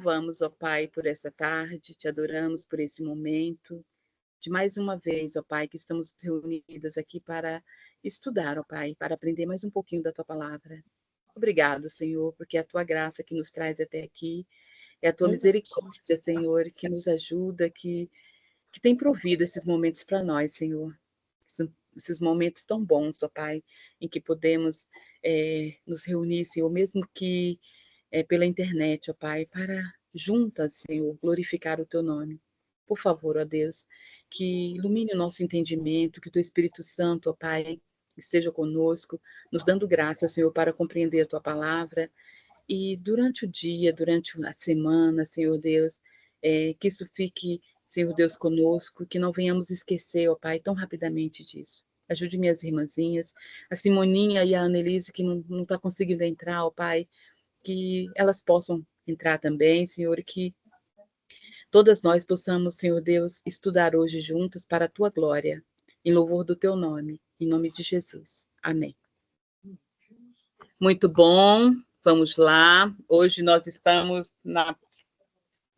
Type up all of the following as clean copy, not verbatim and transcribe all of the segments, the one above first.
louvamos, ó Pai, por essa tarde, te adoramos por esse momento, de mais uma vez, ó Pai, que estamos reunidas aqui para estudar, ó Pai, para aprender mais um pouquinho da tua palavra. Obrigado, Senhor, porque é a tua graça que nos traz até aqui, é a tua misericórdia, Senhor, que nos ajuda, que tem provido esses momentos para nós, Senhor. Esses momentos tão bons, ó Pai, em que podemos nos reunir, Senhor, mesmo que pela internet, ó Pai, para juntas, Senhor, glorificar o teu nome. Por favor, ó Deus, que ilumine o nosso entendimento, que o teu Espírito Santo, ó Pai, esteja conosco, nos dando graça, Senhor, para compreender a tua palavra. E durante o dia, durante a semana, Senhor Deus, que isso fique, Senhor Deus, conosco, que não venhamos esquecer, ó Pai, tão rapidamente disso. Ajude minhas irmãzinhas, a Simoninha e a Annelise, que não está conseguindo entrar, ó Pai, que elas possam entrar também, Senhor, e que todas nós possamos, Senhor Deus, estudar hoje juntas para a tua glória, em louvor do teu nome, em nome de Jesus. Amém. Muito bom, vamos lá. Hoje nós estamos no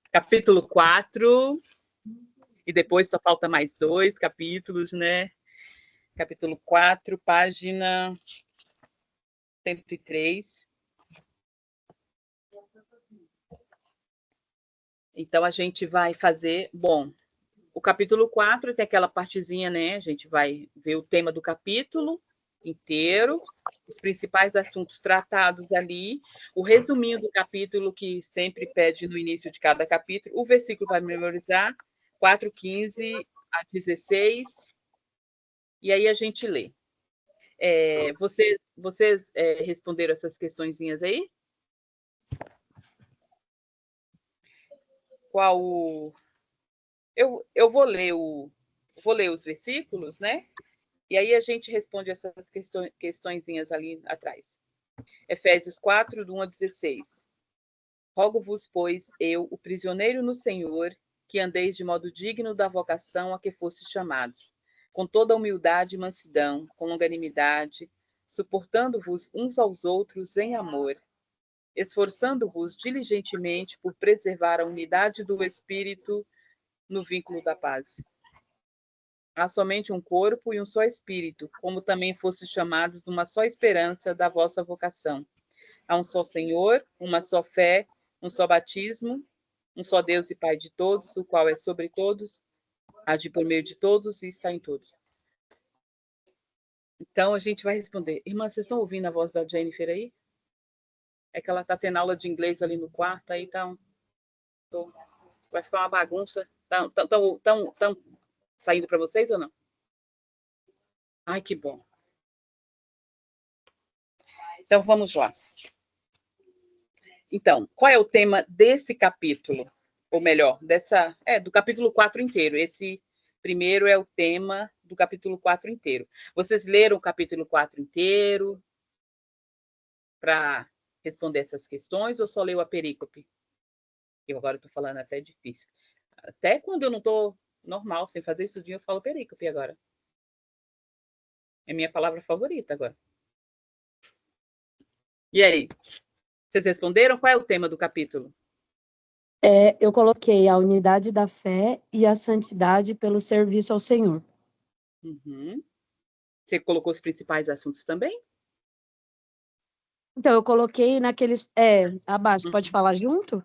capítulo 4, e depois só falta mais 2 capítulos, né? Capítulo 4, página 103. Então, a gente vai fazer... Bom, o capítulo 4 tem aquela partezinha, né? A gente vai ver o tema do capítulo inteiro, os principais assuntos tratados ali, o resuminho do capítulo, que sempre pede no início de cada capítulo, o versículo para memorizar, 4:15 a 16, e aí a gente lê. Vocês responderam essas questõezinhas aí? Qual eu vou ler os versículos, né? E aí a gente responde essas questõezinhas ali atrás. Efésios 4, do 1 a 16. Rogo-vos, pois, eu, o prisioneiro no Senhor, que andeis de modo digno da vocação a que fostes chamados, com toda humildade e mansidão, com longanimidade, suportando-vos uns aos outros em amor, esforçando-vos diligentemente por preservar a unidade do Espírito no vínculo da paz. Há somente um corpo e um só Espírito, como também fostes chamados numa só esperança da vossa vocação. Há um só Senhor, uma só fé, um só batismo, um só Deus e Pai de todos, o qual é sobre todos, age por meio de todos e está em todos. Então, a gente vai responder. Irmã, vocês estão ouvindo a voz da Jennifer aí? É que ela está tendo aula de inglês ali no quarto, aí vai ficar uma bagunça. Estão saindo para vocês ou não? Ai, que bom. Então, vamos lá. Então, qual é o tema desse capítulo? Ou melhor, do capítulo 4 inteiro. Esse primeiro é o tema do capítulo 4 inteiro. Vocês leram o capítulo 4 inteiro para responder essas questões ou só leu a perícope? Eu agora estou falando até difícil. Até quando eu não estou normal, sem fazer estudinho, eu falo perícope agora. É minha palavra favorita agora. E aí? Vocês responderam? Qual é o tema do capítulo? Eu coloquei a unidade da fé e a santidade pelo serviço ao Senhor. Uhum. Você colocou os principais assuntos também? Então, eu coloquei naqueles... abaixo, pode falar junto?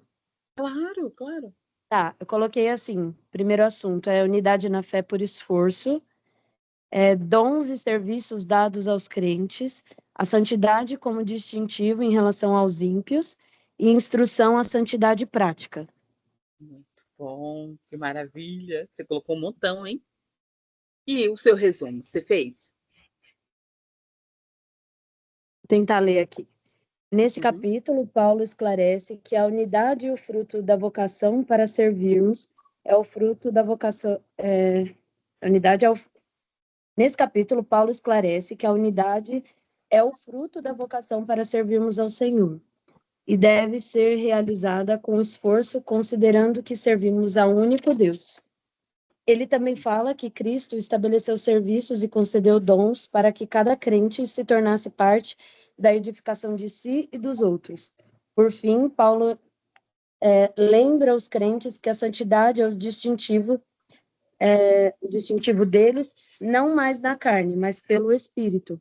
Claro, claro. Tá, eu coloquei assim, primeiro assunto é unidade na fé por esforço, dons e serviços dados aos crentes, a santidade como distintivo em relação aos ímpios e instrução à santidade prática. Muito bom, que maravilha. Você colocou um montão, hein? E o seu resumo, você fez? Vou tentar ler aqui. Nesse capítulo, Paulo esclarece que a unidade e o fruto da vocação para servirmos é o fruto da vocação... Nesse capítulo, Paulo esclarece que a unidade é o fruto da vocação para servirmos ao Senhor e deve ser realizada com esforço, considerando que servimos ao único Deus. Ele também fala que Cristo estabeleceu serviços e concedeu dons para que cada crente se tornasse parte da edificação de si e dos outros. Por fim, Paulo lembra os crentes que a santidade é o distintivo deles, não mais na carne, mas pelo Espírito,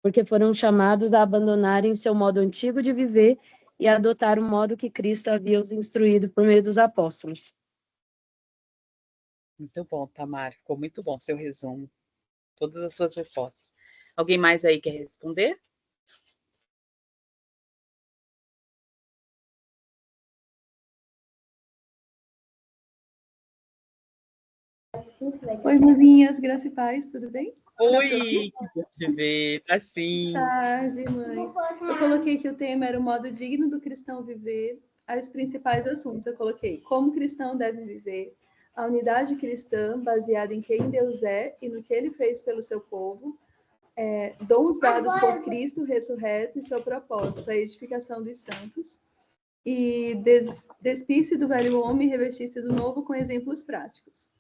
porque foram chamados a abandonarem seu modo antigo de viver e adotar o modo que Cristo havia os instruído por meio dos apóstolos. Muito bom, Tamar. Ficou muito bom seu resumo. Todas as suas respostas. Alguém mais aí quer responder? Oi, irmãzinhas, graça e paz, tudo bem? Oi, que bom te ver. Tá sim. Boa tarde, mães. Eu coloquei que o tema era o modo digno do cristão viver, os principais assuntos. Eu coloquei como o cristão deve viver, a unidade cristã baseada em quem Deus é e no que ele fez pelo seu povo, dons dados por Cristo ressurreto e seu propósito, a edificação dos santos, e despir-se do velho homem e revestir-se do novo com exemplos práticos.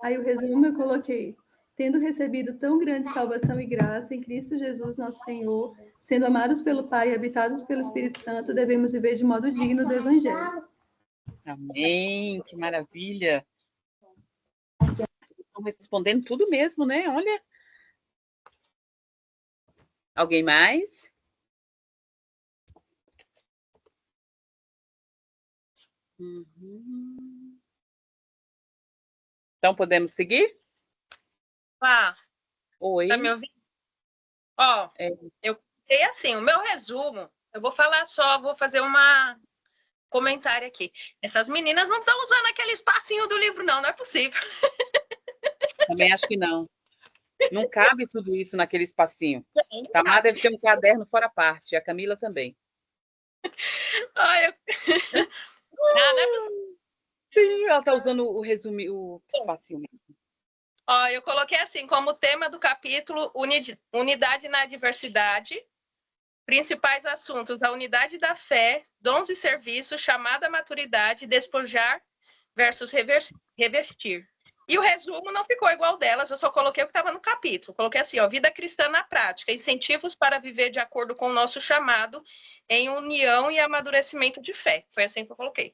Aí o resumo eu coloquei: tendo recebido tão grande salvação e graça em Cristo Jesus, nosso Senhor, sendo amados pelo Pai e habitados pelo Espírito Santo, devemos viver de modo digno do Evangelho. Amém, que maravilha. Estão respondendo tudo mesmo, né? Olha. Alguém mais? Uhum. Então, podemos seguir? Oi. Tá me ouvindo? Ó, eu coloquei assim, o meu resumo, eu vou falar só, vou fazer uma comentário aqui. Essas meninas não estão usando aquele espacinho do livro, não é possível. Também acho que não. Não cabe tudo isso naquele espacinho. Tamar deve ter um caderno fora parte, a Camila também. Sim, ela está usando o resumo, o espacinho mesmo. Ó, eu coloquei assim, como tema do capítulo, unidade na diversidade, principais assuntos, a unidade da fé, dons e serviços, chamada maturidade, despojar versus revestir. E o resumo não ficou igual delas, eu só coloquei o que estava no capítulo. Coloquei assim, ó, vida cristã na prática, incentivos para viver de acordo com o nosso chamado, em união e amadurecimento de fé. Foi assim que eu coloquei.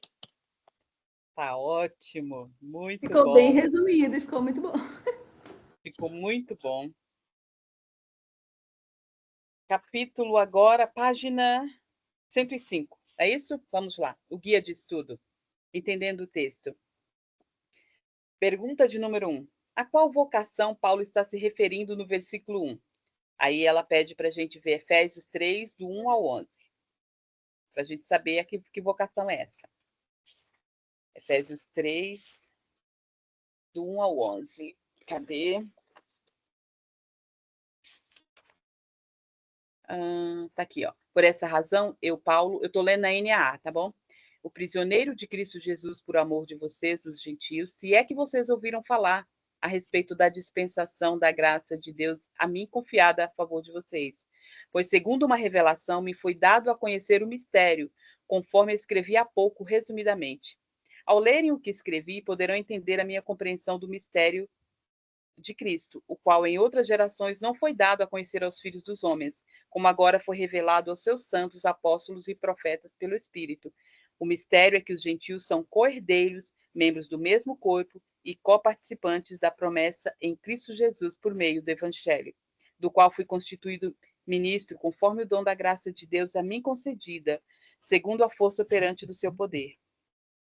Tá ótimo, muito ficou bom. Bem resumido e ficou muito bom. Ficou muito bom. Capítulo agora, página 105. É isso? Vamos lá. O guia de estudo. Entendendo o texto. Pergunta de número 1. A qual vocação Paulo está se referindo no versículo 1? Aí ela pede para a gente ver Efésios 3, do 1 ao 11. Para a gente saber que vocação é essa. Efésios 3, do 1 ao 11. Cadê? Tá aqui, ó. Por essa razão, Paulo, eu estou lendo na NAA, tá bom? O prisioneiro de Cristo Jesus por amor de vocês, os gentios, se é que vocês ouviram falar a respeito da dispensação da graça de Deus a mim confiada a favor de vocês. Pois, segundo uma revelação, me foi dado a conhecer o mistério, conforme escrevi há pouco, resumidamente. Ao lerem o que escrevi, poderão entender a minha compreensão do mistério de Cristo, o qual em outras gerações não foi dado a conhecer aos filhos dos homens, como agora foi revelado aos seus santos apóstolos e profetas pelo Espírito. O mistério é que os gentios são co-herdeiros, membros do mesmo corpo e coparticipantes da promessa em Cristo Jesus por meio do Evangelho, do qual fui constituído ministro conforme o dom da graça de Deus a mim concedida, segundo a força operante do seu poder.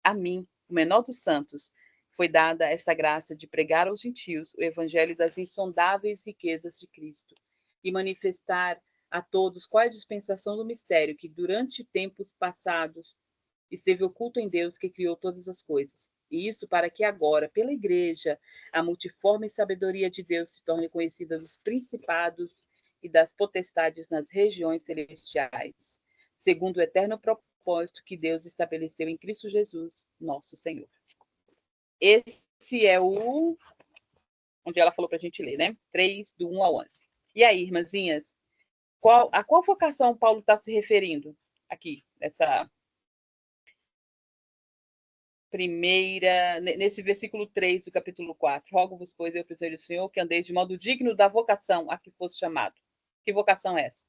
A mim, o menor dos santos, foi dada essa graça de pregar aos gentios o evangelho das insondáveis riquezas de Cristo e manifestar a todos qual é a dispensação do mistério que durante tempos passados esteve oculto em Deus que criou todas as coisas. E isso para que agora, pela igreja, a multiforme sabedoria de Deus se torne conhecida dos principados e das potestades nas regiões celestiais, segundo o eterno propósito que Deus estabeleceu em Cristo Jesus, nosso Senhor. Esse é o onde ela falou para a gente ler, né? 3, do 1 ao 11. E aí, irmãzinhas, a qual vocação Paulo está se referindo aqui, nessa primeira, nesse versículo 3 do capítulo 4? Rogo-vos, pois, eu, prisioneiro do Senhor, que andeis de modo digno da vocação a que fosse chamado. Que vocação é essa?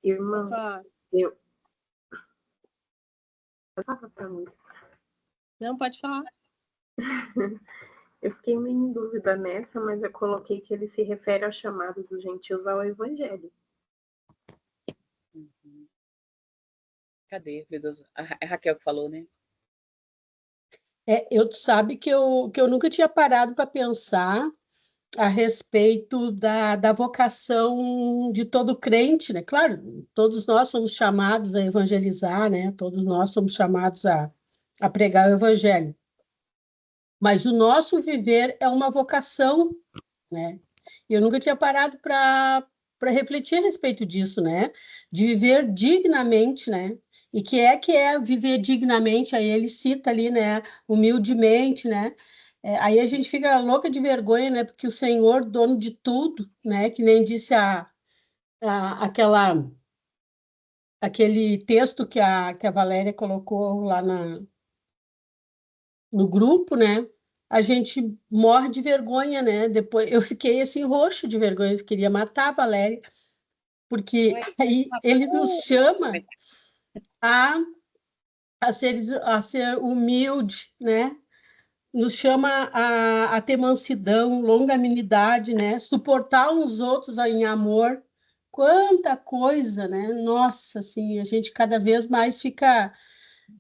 Irmã, Fala. eu tava pra mim. Não, pode falar. Eu fiquei meio em dúvida nessa, mas eu coloquei que ele se refere ao chamado dos gentios ao evangelho. Uhum. Cadê, meu Deus? É a Raquel que falou, né? Tu sabe que eu nunca tinha parado para pensar a respeito da vocação de todo crente, né? Claro, todos nós somos chamados a evangelizar, né? Todos nós somos chamados a pregar o evangelho. Mas o nosso viver é uma vocação, né? E eu nunca tinha parado para refletir a respeito disso, né? De viver dignamente, né? E que é viver dignamente? Aí ele cita ali, né? Humildemente, né? Aí a gente fica louca de vergonha, né? Porque o Senhor, dono de tudo, né? Que nem disse aquele texto que a Valéria colocou lá no grupo, né? A gente morre de vergonha, né? Depois eu fiquei assim roxo de vergonha, eu queria matar a Valéria, porque aí ele nos chama a, a ser humilde, né? Nos chama a ter mansidão, longanimidade, né? Suportar uns outros em amor. Quanta coisa, né? Nossa, assim, a gente cada vez mais fica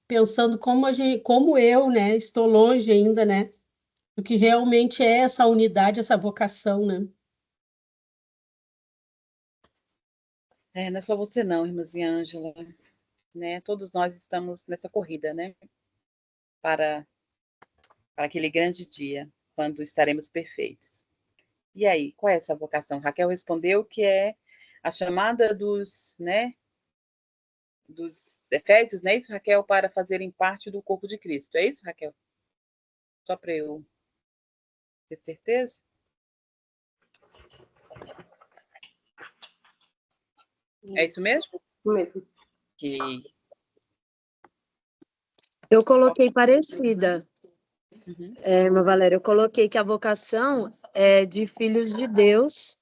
pensando como eu, né? Estou longe ainda, né? Do que realmente é essa unidade, essa vocação, né? Não é só você não, irmãzinha Ângela, né? Todos nós estamos nessa corrida, né? Para aquele grande dia, quando estaremos perfeitos. E aí, qual é essa vocação? Raquel respondeu que é a chamada né, dos Efésios, não é isso, Raquel? Para fazerem parte do corpo de Cristo. É isso, Raquel? Só para eu ter certeza? É isso mesmo? Mesmo. Que... Eu coloquei parecida, Uhum. irmã Valéria, eu coloquei que a vocação é de filhos de Deus,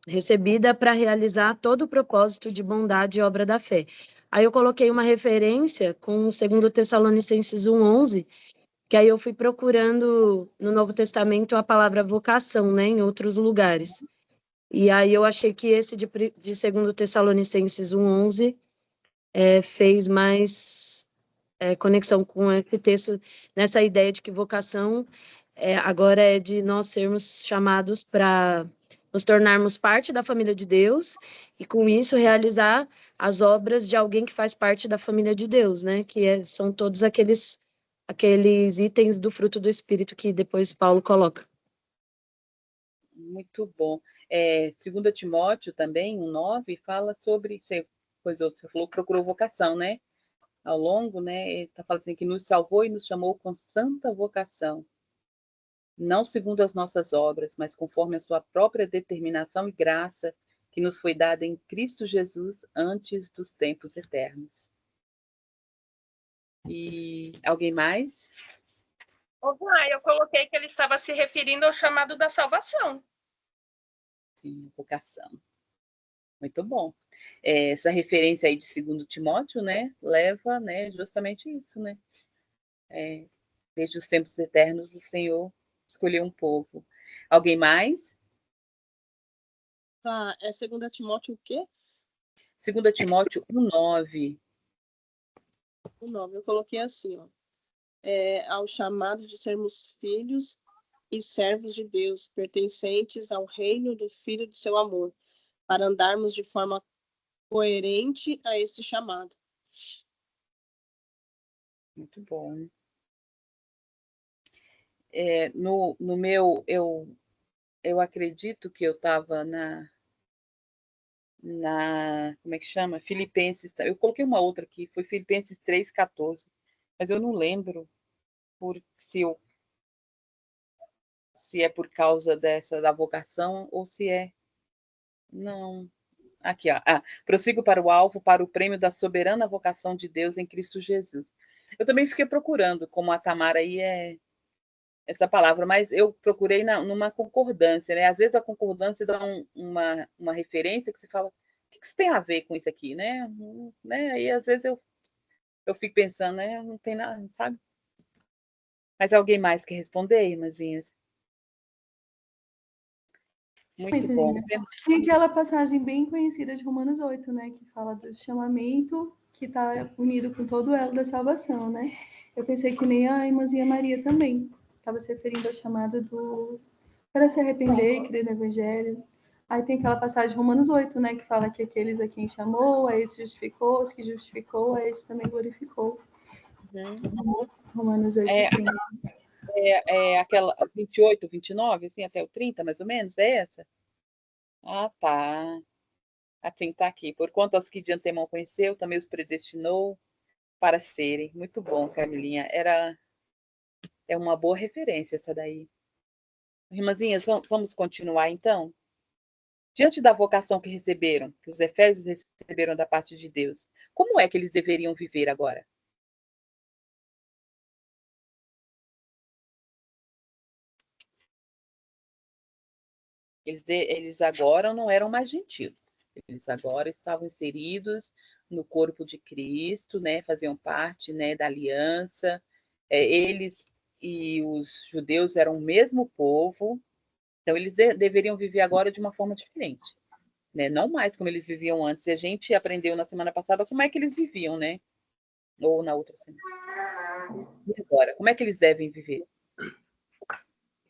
recebida para realizar todo o propósito de bondade e obra da fé. Aí eu coloquei uma referência com 2 Tessalonicenses 1:11, que aí eu fui procurando no Novo Testamento a palavra vocação, né, em outros lugares. E aí eu achei que esse de 2 Tessalonicenses 1:11 fez mais conexão com esse texto, nessa ideia de que vocação agora é de nós sermos chamados para nos tornarmos parte da família de Deus e, com isso, realizar as obras de alguém que faz parte da família de Deus, né? Que são todos aqueles itens do fruto do Espírito que depois Paulo coloca. Muito bom. 2 Timóteo também, 1:9, fala sobre, você falou que procurou vocação, né? Ao longo, né? Está falando assim, que nos salvou e nos chamou com santa vocação, não segundo as nossas obras, mas conforme a sua própria determinação e graça, que nos foi dada em Cristo Jesus antes dos tempos eternos. E alguém mais? Eu coloquei que ele estava se referindo ao chamado da salvação. Sim, vocação. Muito bom. Essa referência aí de 2 Timóteo, né, leva, né, justamente isso, né? Desde os tempos eternos, o Senhor escolheu um povo. Alguém mais? Tá, é 2 Timóteo o quê? 2 Timóteo 1:9. O 9. Eu coloquei assim, ó. Ao chamado de sermos filhos e servos de Deus, pertencentes ao reino do Filho do seu amor, para andarmos de forma coerente a este chamado. Muito bom. No meu, eu acredito que eu estava como é que chama? Filipenses, eu coloquei uma outra aqui, foi Filipenses 3:14, mas eu não lembro se é por causa da vocação ou se é... Não. Aqui, ó. Prossigo para o alvo, para o prêmio da soberana vocação de Deus em Cristo Jesus. Eu também fiquei procurando, como a Tamara aí essa palavra, mas eu procurei numa concordância, né? Às vezes a concordância dá uma referência que você fala, o que isso tem a ver com isso aqui, né? Né? Aí às vezes eu fico pensando, né? Não tem nada, sabe? Mas alguém mais quer responder, irmãzinhas? Muito bom. Tem aquela passagem bem conhecida de Romanos 8, né? Que fala do chamamento que está unido com todo o elo da salvação, né? Eu pensei que nem a irmãzinha Maria também estava se referindo ao chamado para se arrepender e crer no Evangelho. Aí tem aquela passagem de Romanos 8, né? Que fala que aqueles a quem chamou, a esse justificou, os que justificou, a esse também glorificou. Romanos 8, aquela 28, 29, assim, até o 30, mais ou menos, é essa? Ah, tá. Assim, tá aqui. Porquanto aos que de antemão conheceu, também os predestinou para serem. Muito bom, Camilinha. É uma boa referência essa daí. Irmãzinhas, vamos continuar então? Diante da vocação que receberam, que os efésios receberam da parte de Deus, como é que eles deveriam viver agora? Eles agora não eram mais gentios. Eles agora estavam inseridos no corpo de Cristo, né? Faziam parte, né, da aliança. Eles e os judeus eram o mesmo povo, então eles deveriam viver agora de uma forma diferente, né? Não mais como eles viviam antes. E a gente aprendeu na semana passada como é que eles viviam, né? Ou na outra semana. E agora, como é que eles devem viver?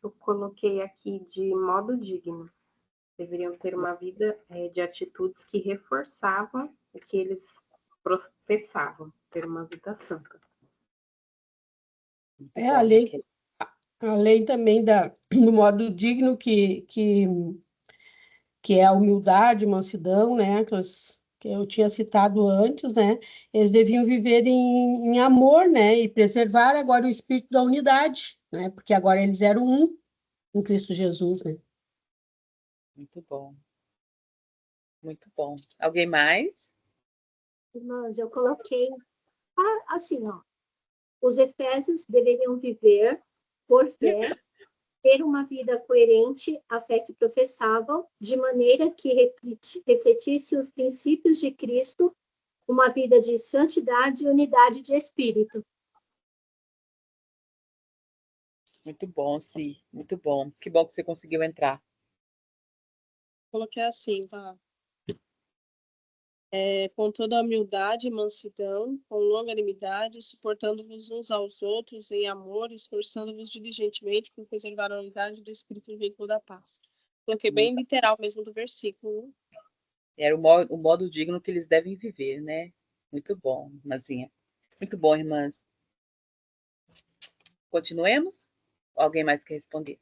Eu coloquei aqui de modo digno. Deveriam ter uma vida de atitudes que reforçavam o que eles professavam, ter uma vida santa. Além também do modo digno que é a humildade, mansidão, né? Que eu tinha citado antes, né? Eles deviam viver em amor, né? E preservar agora o espírito da unidade, né? Porque agora eles eram um em Cristo Jesus, né? Muito bom. Muito bom. Alguém mais? Irmãs, eu coloquei assim, ó. Os efésios deveriam viver por fé, ter uma vida coerente à fé que professavam, de maneira que refletisse os princípios de Cristo, uma vida de santidade e unidade de espírito. Muito bom, sim. Muito bom. Que bom que você conseguiu entrar. Coloquei assim, tá? Com toda a humildade e mansidão, com longanimidade, suportando-vos uns aos outros em amor, esforçando-vos diligentemente por preservar a unidade do Espírito no vínculo da paz. Coloquei bem literal mesmo do versículo. Era o modo digno que eles devem viver, né? Muito bom, irmãzinha. Muito bom, irmãs. Continuemos? Alguém mais quer responder?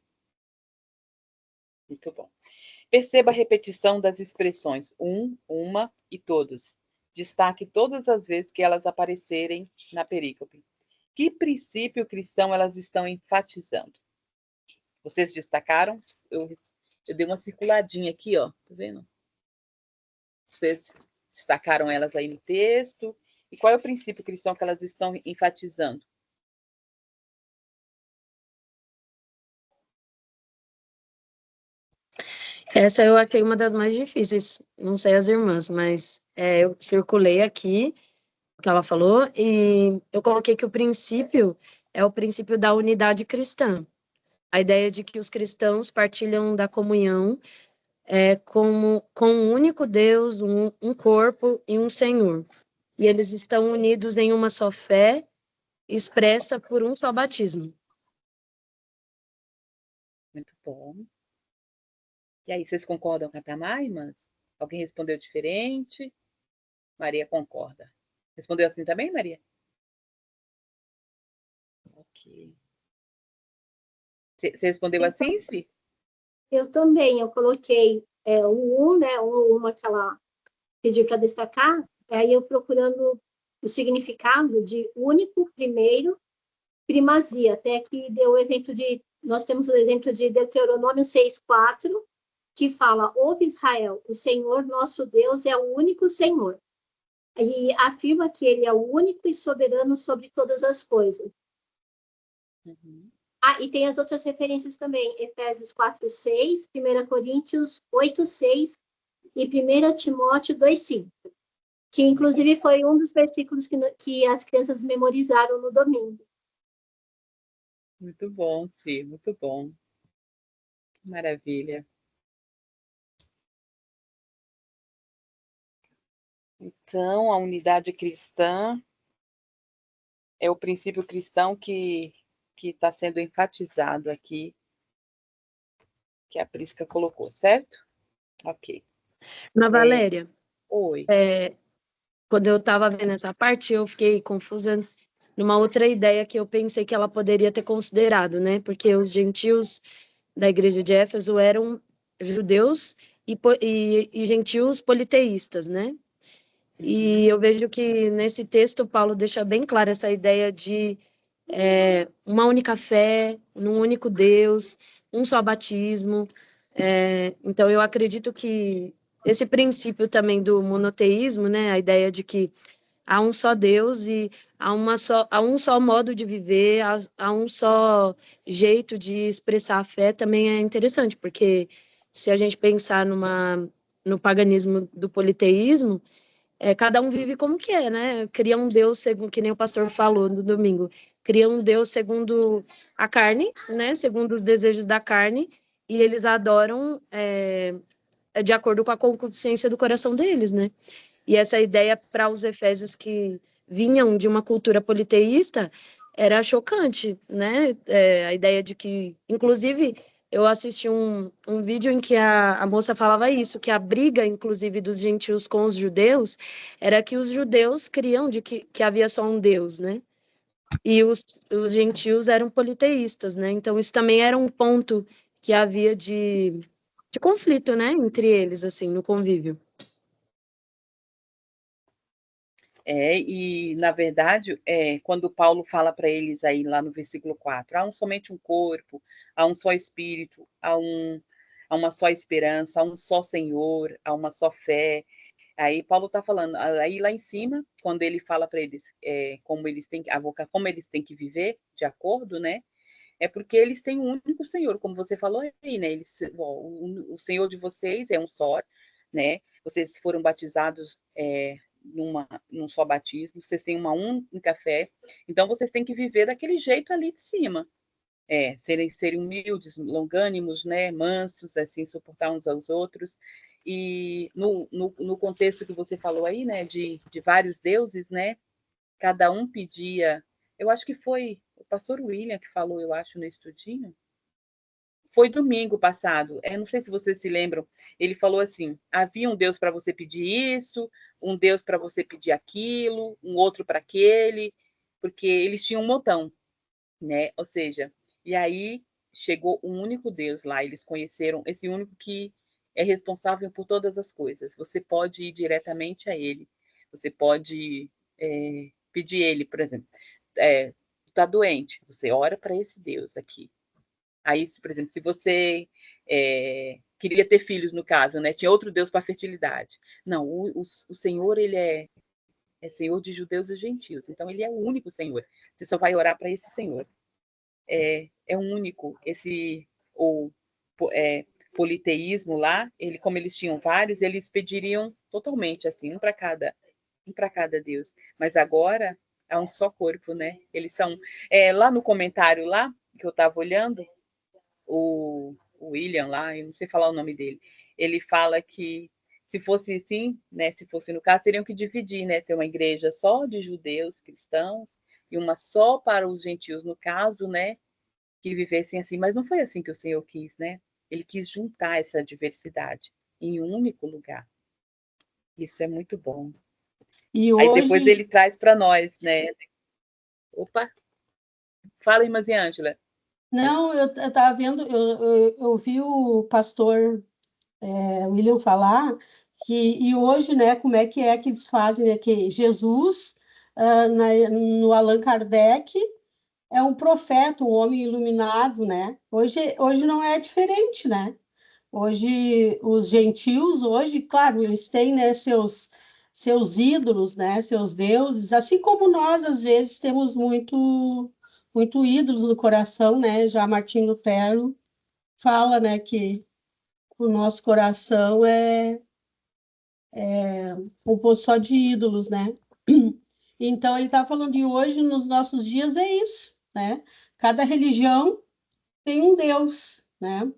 Muito bom. Perceba a repetição das expressões uma e todos. Destaque todas as vezes que elas aparecerem na perícope. Que princípio cristão elas estão enfatizando? Vocês destacaram? Eu dei uma circuladinha aqui, ó. Tá vendo? Vocês destacaram elas aí no texto. E qual é o princípio cristão que elas estão enfatizando? Essa eu achei uma das mais difíceis, não sei as irmãs, mas eu circulei aqui o que ela falou e eu coloquei que o princípio é o princípio da unidade cristã. A ideia de que os cristãos partilham da comunhão com um único Deus, um corpo e um Senhor. E eles estão unidos em uma só fé, expressa por um só batismo. Muito bom. E aí, vocês concordam com a Tamar, irmãs? Alguém respondeu diferente? Maria concorda. Respondeu assim também, Maria? Ok. Você respondeu assim, Ci? Eu também, eu coloquei né, uma que ela pediu para destacar, aí eu procurando o significado de único, primeiro, primazia, até que deu o exemplo nós temos o exemplo de Deuteronômio 6:4, que fala, ouve Israel, o Senhor nosso Deus é o único Senhor. E afirma que ele é o único e soberano sobre todas as coisas. Uhum. Ah, e tem as outras referências também, Efésios 4:6, 1 Coríntios 8:6 e 1 Timóteo 2:5, que inclusive foi um dos versículos que as crianças memorizaram no domingo. Muito bom, sim, muito bom. Maravilha. Então, a unidade cristã é o princípio cristão que está sendo enfatizado aqui, que a Prisca colocou, certo? Ok. Ana Valéria, Oi. quando eu estava vendo essa parte, eu fiquei confusa numa outra ideia que eu pensei que ela poderia ter considerado, né? Porque os gentios da igreja de Éfeso eram judeus e gentios politeístas, né? E eu vejo que nesse texto Paulo deixa bem clara essa ideia de uma única fé, num único Deus, um só batismo. Então eu acredito que esse princípio também do monoteísmo, né, a ideia de que há um só Deus e há um só modo de viver, há um só jeito de expressar a fé também é interessante, porque se a gente pensar no paganismo do politeísmo, cada um vive como quer, né? Cria um Deus segundo, que nem o pastor falou no domingo, cria um Deus segundo a carne, né? Segundo os desejos da carne, e eles adoram de acordo com a concupiscência do coração deles, né? E essa ideia para os efésios que vinham de uma cultura politeísta era chocante, né? A ideia de que, inclusive, eu assisti um vídeo em que a moça falava isso, que a briga, inclusive, dos gentios com os judeus era que os judeus criam de que havia só um Deus, né? E os gentios eram politeístas, né? Então, isso também era um ponto que havia de conflito, né? Entre eles, assim, no convívio. E na verdade, quando Paulo fala para eles aí lá no versículo 4, há somente um corpo, há um só espírito, há uma só esperança, há um só Senhor, há uma só fé. Aí Paulo está falando, aí lá em cima, quando ele fala para eles como eles têm como eles têm que viver de acordo, né? É porque eles têm um único Senhor, como você falou aí, né? O Senhor de vocês é um só, né? Vocês foram batizados num só batismo, vocês têm uma única fé, então vocês têm que viver daquele jeito ali de cima. Serem humildes, longânimos, né? Mansos, assim, suportar uns aos outros. E no contexto que você falou aí, né? De vários deuses, né? Cada um pedia. Eu acho que foi o pastor William que falou, eu acho, no estudinho. Foi domingo passado. Não sei se vocês se lembram. Ele falou assim: havia um Deus para você pedir isso, um Deus para você pedir aquilo, um outro para aquele, porque eles tinham um montão, né? Ou seja, e aí chegou um único Deus lá. Eles conheceram esse único que é responsável por todas as coisas. Você pode ir diretamente a Ele. Você pode pedir Ele, por exemplo. Está doente, você ora para esse Deus aqui. Aí, por exemplo, se você queria ter filhos, no caso, né? Tinha outro Deus para fertilidade. Não, o Senhor, ele é Senhor de judeus e gentios. Então, ele é o único Senhor. Você só vai orar para esse Senhor. É único. Politeísmo lá, como eles tinham vários, eles pediriam totalmente, assim, um para cada Deus. Mas agora, há um só corpo, né? Eles são... lá no comentário lá, que eu estava olhando, o William lá, eu não sei falar o nome dele, ele fala que se fosse assim, né, se fosse no caso, teriam que dividir, né, ter uma igreja só de judeus, cristãos, e uma só para os gentios, no caso, né, que vivessem assim, mas não foi assim que o Senhor quis, né? Ele quis juntar essa diversidade em um único lugar. Isso é muito bom. E aí hoje... depois ele traz para nós, né? Opa! Fala, irmãzinha Ângela. Não, eu estava vendo, eu ouvi o pastor William falar e hoje, né, como é que eles fazem, né, que Jesus, no Allan Kardec, é um profeta, um homem iluminado, né? Hoje não é diferente, né? Hoje, os gentios, claro, eles têm, né, seus ídolos, né, seus deuses, assim como nós, às vezes, temos muito ídolos no coração, né? Já Martim Lutero fala, né, que o nosso coração é composto só de ídolos, né? Então, ele está falando de hoje, nos nossos dias, é isso, né? Cada religião tem um Deus, né?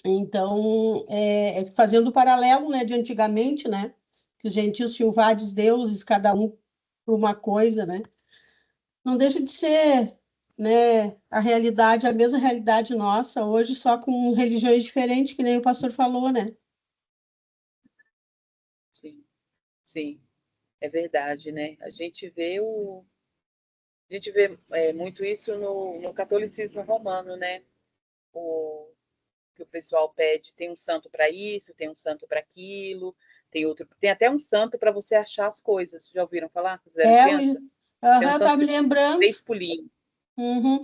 Então, fazendo o paralelo, né, de antigamente, né? Que os gentios tinham vários deuses, cada um por uma coisa, né? Não deixa de ser, né, a realidade, a mesma realidade nossa, hoje, só com religiões diferentes, que nem o pastor falou, né? Sim, sim, é verdade, né? A gente vê muito isso no catolicismo romano, né? Que o pessoal pede, tem um santo para isso, tem um santo para aquilo, tem até um santo para você achar as coisas. Já ouviram falar? Vocês eram criança? Tem um Eu estava santo me que você dá lembrando. 3 pulinhos. Uhum.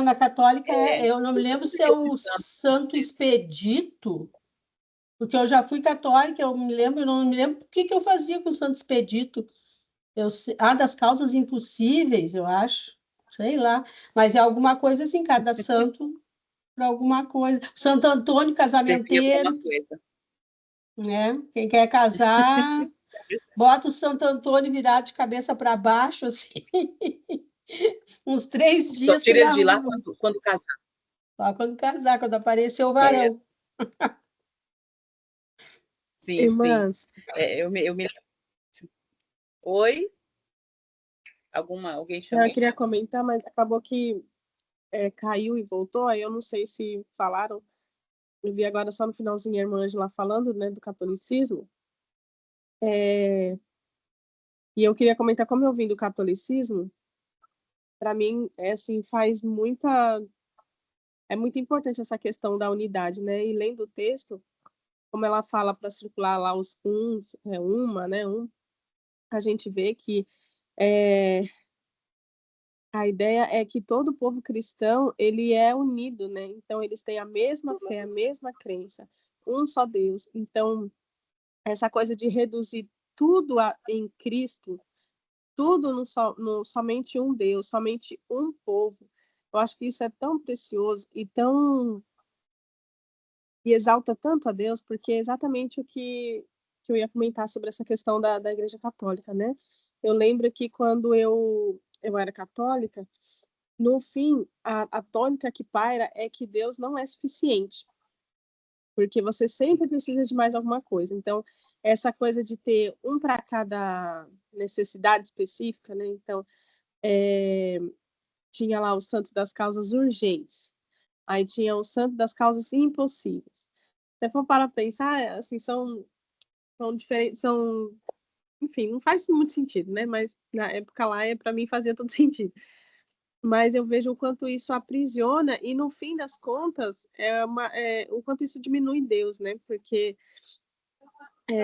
Na católica, eu não me lembro se é o Santo. Santo Expedito, porque eu já fui católica, eu não me lembro o que eu fazia com o Santo Expedito. Das causas impossíveis, eu acho, sei lá, mas é alguma coisa assim, cada santo para alguma coisa. Santo Antônio, Servia para uma casamenteiro, coisa. né? Quem quer casar, bota o Santo Antônio virado de cabeça para baixo, assim, uns 3 dias que Tira ele ele de lá arruma. quando casar. Só quando casar, quando aparecer o É, varão. sim, sim. Irmãs, Eu me lembro. Oi? Alguém eu chamou? queria comentar, mas acabou que caiu e voltou, aí eu não sei se falaram. Eu vi agora só no finalzinho a irmã Angela falando, né, do catolicismo. E eu queria comentar como eu vim do catolicismo. Para mim, assim, é muito importante essa questão da unidade, né? E lendo o texto, como ela fala para circular lá os uns, uma, né, a gente vê que é, a ideia é que todo povo cristão, ele é unido, né? Então, eles têm a mesma fé, a mesma crença, um só Deus. Então, essa coisa de reduzir tudo em Cristo, tudo no somente um Deus, somente um povo, eu acho que isso é tão precioso e exalta tanto a Deus, porque é exatamente que eu ia comentar sobre essa questão da Igreja Católica, né? Eu lembro que quando eu era católica, no fim, a tônica que paira é que Deus não é suficiente, porque você sempre precisa de mais alguma coisa. Então, essa coisa de ter um para cada necessidade específica, né? Então, tinha lá o santo das causas urgentes, aí tinha o santo das causas impossíveis. Se for para pensar, assim, são diferentes, enfim, não faz muito sentido, né? Mas na época lá, para mim, fazia todo sentido. Mas eu vejo o quanto isso aprisiona e, no fim das contas, o quanto isso diminui Deus, né? Porque,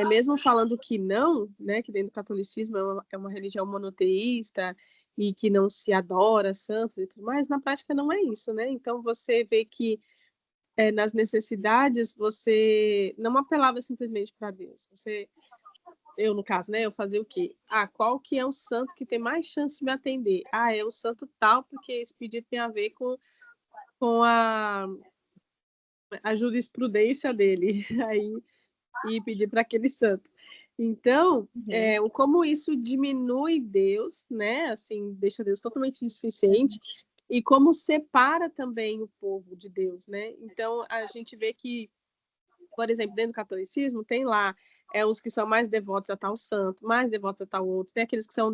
mesmo falando que não, né, que dentro do catolicismo é uma religião monoteísta e que não se adora santos e tudo mais, na prática não é isso, né? Então, você vê que nas necessidades, você não apelava simplesmente para Deus. Eu, no caso, né, eu fazia o quê? Qual que é o santo que tem mais chance de me atender? É o santo tal, porque esse pedido tem a ver com a jurisprudência dele. Aí, e pedir para aquele santo. Então, como isso diminui Deus, né? Assim, deixa Deus totalmente insuficiente, e como separa também o povo de Deus, né? Então, a gente vê que, por exemplo, dentro do catolicismo, tem lá os que são mais devotos a tal santo, mais devotos a tal outro, tem aqueles que são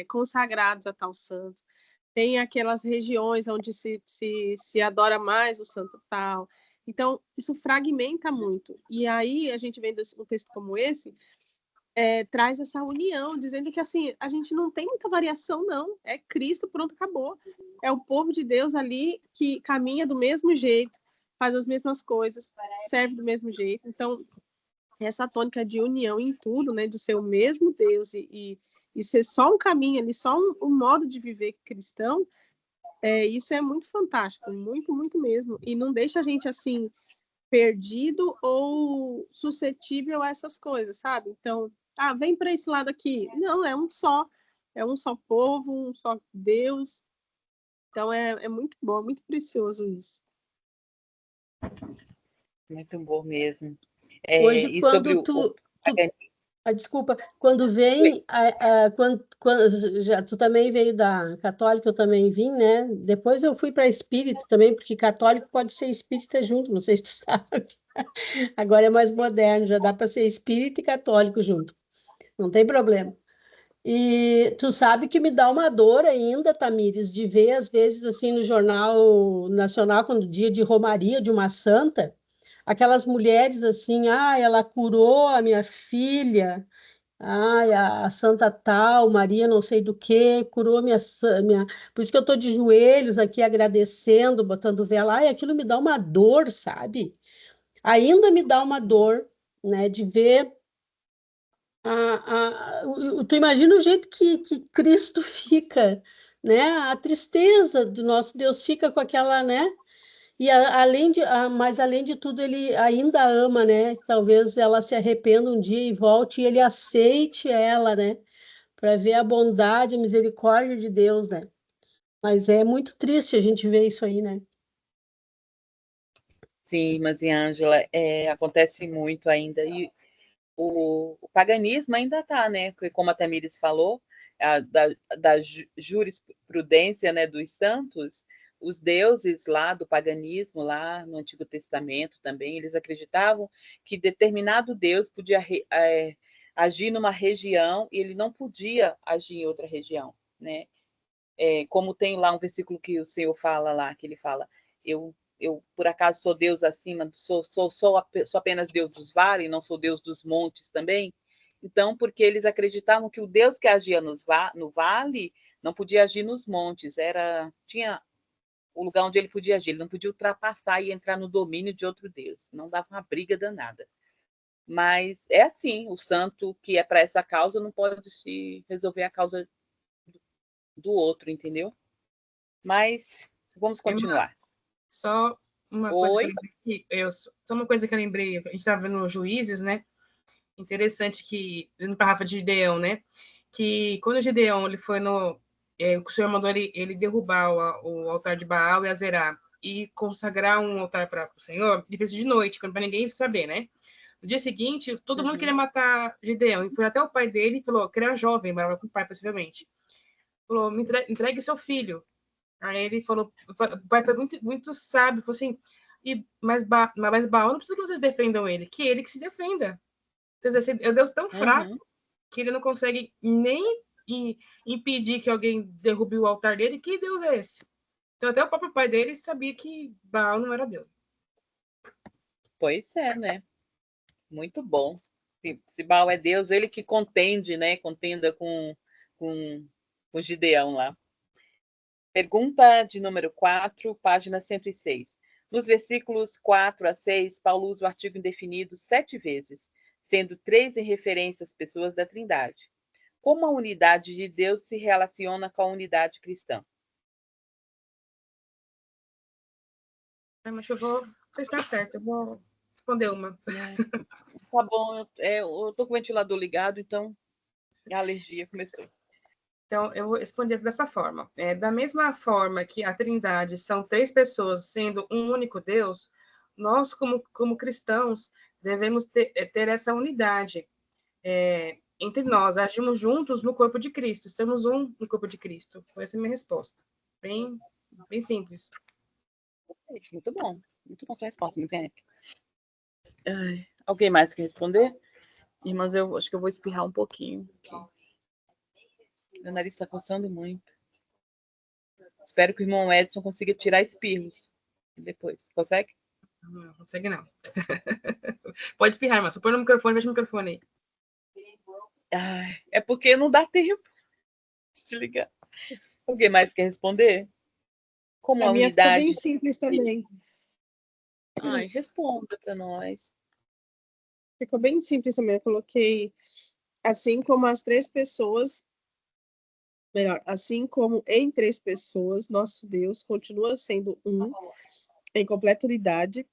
consagrados a tal santo, tem aquelas regiões onde se adora mais o santo tal. Então, isso fragmenta muito. E aí, a gente vendo um texto como esse, traz essa união, dizendo que assim, a gente não tem muita variação, não. É Cristo, pronto, acabou. É o povo de Deus ali que caminha do mesmo jeito, faz as mesmas coisas, serve do mesmo jeito. Então, essa tônica de união em tudo, né, de ser o mesmo Deus e ser só um caminho ali, só um modo de viver cristão, isso é muito fantástico, muito, muito mesmo. E não deixa a gente assim perdido ou suscetível a essas coisas, sabe? Então, vem para esse lado aqui. Não, é um só povo, um só Deus. Então, é muito bom, muito precioso isso. Muito bom mesmo. Hoje, E sobre quando o desculpa, quando vem, já, tu também veio da católica, eu também vim, né? Depois eu fui para espírito também, porque católico pode ser espírita junto, não sei se tu sabe. Agora é mais moderno, já dá para ser espírita e católico junto, não tem problema. E tu sabe que me dá uma dor ainda, Tamires, de ver, às vezes, assim, no Jornal Nacional, quando dia de Romaria de uma santa, aquelas mulheres assim, ela curou a minha filha, a santa tal, Maria não sei do que, curou minha... Por isso que eu estou de joelhos aqui agradecendo, botando vela. Aquilo me dá uma dor, sabe? Ainda me dá uma dor, né, de ver tu imagina o jeito que Cristo fica, né? A tristeza do nosso Deus fica com aquela, né? E mas além de tudo, ele ainda ama, né? Talvez ela se arrependa um dia e volte e ele aceite ela, né? Para ver a bondade, a misericórdia de Deus, né? Mas é muito triste a gente ver isso aí, né? Sim, mas e Ângela, acontece muito ainda. E o paganismo ainda está, né? Como a Tamires falou, da jurisprudência, né, dos santos, os deuses lá do paganismo, lá no Antigo Testamento também, eles acreditavam que determinado Deus podia agir numa região e ele não podia agir em outra região, né? Como tem lá um versículo que o Senhor fala lá, que ele fala, eu por acaso sou Deus acima, sou apenas Deus dos vales, não sou Deus dos montes também? Então, porque eles acreditavam que o Deus que agia no vale não podia agir nos montes, tinha o lugar onde ele podia agir, ele não podia ultrapassar e entrar no domínio de outro Deus, não dava uma briga danada. Mas é assim, o santo que é para essa causa não pode se resolver a causa do outro, entendeu? Mas vamos continuar. Só uma coisa que eu lembrei, só uma coisa que eu lembrei, a gente estava vendo Juízes, né? Interessante que, no parágrafo de Gideão, né? Que quando o Gideão ele foi o Senhor mandou ele derrubar o altar de Baal e Azerá e consagrar um altar para o Senhor, ele fez de noite, para ninguém saber, né? No dia seguinte, todo mundo queria matar Gideão, e foi até o pai dele e falou, que era jovem, morava com o pai, possivelmente. Falou, me entregue seu filho. Aí ele falou, o pai foi muito sábio, falou assim, mas Baal não precisa que vocês defendam ele, que ele que se defenda. Quer dizer, é Deus tão fraco que ele não consegue nem impedir que alguém derrube o altar dele. Que Deus é esse? Então até o próprio pai dele sabia que Baal não era Deus. Pois é, né? Muito bom. Se Baal é Deus, ele que contende, né? Contenda com Gideão lá. Pergunta de número 4, página 106. Nos versículos 4 a 6, Paulo usa o artigo indefinido 7 vezes, sendo 3 em referência às pessoas da Trindade. Como a unidade de Deus se relaciona com a unidade cristã? Mas eu vou... Você está certo, eu vou responder uma. Tá bom, eu tô com o ventilador ligado, então a alergia começou. Então, eu vou responder dessa forma. Da mesma forma que a Trindade são 3 pessoas sendo um único Deus, nós, como cristãos, devemos ter essa unidade entre nós. Agimos juntos no corpo de Cristo. Estamos um no corpo de Cristo. Essa é a minha resposta. Bem simples. Muito bom. Muito bom sua resposta, Micael. Alguém mais quer responder? Irmãs, eu acho que eu vou espirrar um pouquinho. Meu nariz está coçando muito. Espero que o irmão Edson consiga tirar espirros depois. Consegue? Não consegue, não. Pode espirrar, irmão. Só põe no microfone, fecha o microfone aí. É porque não dá tempo de se ligar. Alguém mais quer responder? Como a unidade... Ficou bem simples também. Responda para nós. Ficou bem simples também. Eu coloquei assim como as 3 pessoas, melhor, assim como em 3 pessoas, nosso Deus continua sendo um, em completa unidade.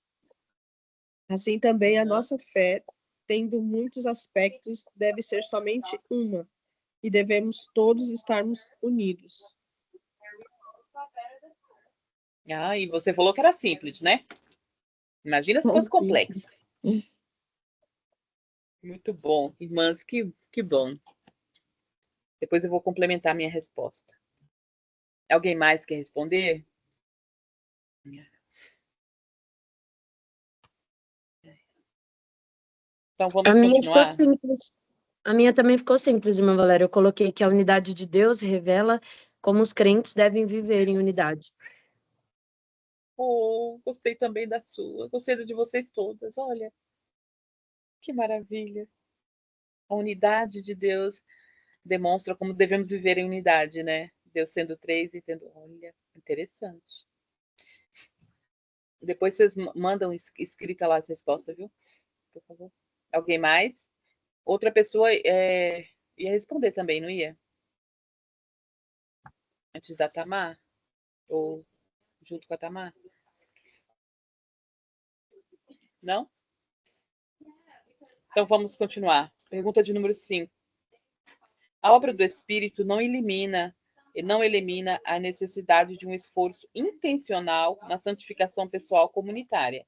Assim também a nossa fé, tendo muitos aspectos, deve ser somente uma, e devemos todos estarmos unidos. Ah, e você falou que era simples, né? Imagina se fosse complexo. Muito bom. Irmãs, que bom. Depois eu vou complementar minha resposta. Alguém mais quer responder? Então vamos A minha ficou continuar? simples. A minha também ficou simples, irmã Valéria. Eu coloquei que a unidade de Deus revela como os crentes devem viver em unidade. Oh, gostei também da sua. Gostei de vocês todas. Olha, que maravilha. A unidade de Deus demonstra como devemos viver em unidade, né? Deus sendo três e tendo... Olha, interessante. Depois vocês mandam escrita lá as respostas, viu? Por favor. Alguém mais? Outra pessoa ia responder também, não ia? Antes da Tamar? Ou junto com a Tamar? Não? Então vamos continuar. Pergunta de número 5. A obra do Espírito não elimina a necessidade de um esforço intencional na santificação pessoal comunitária.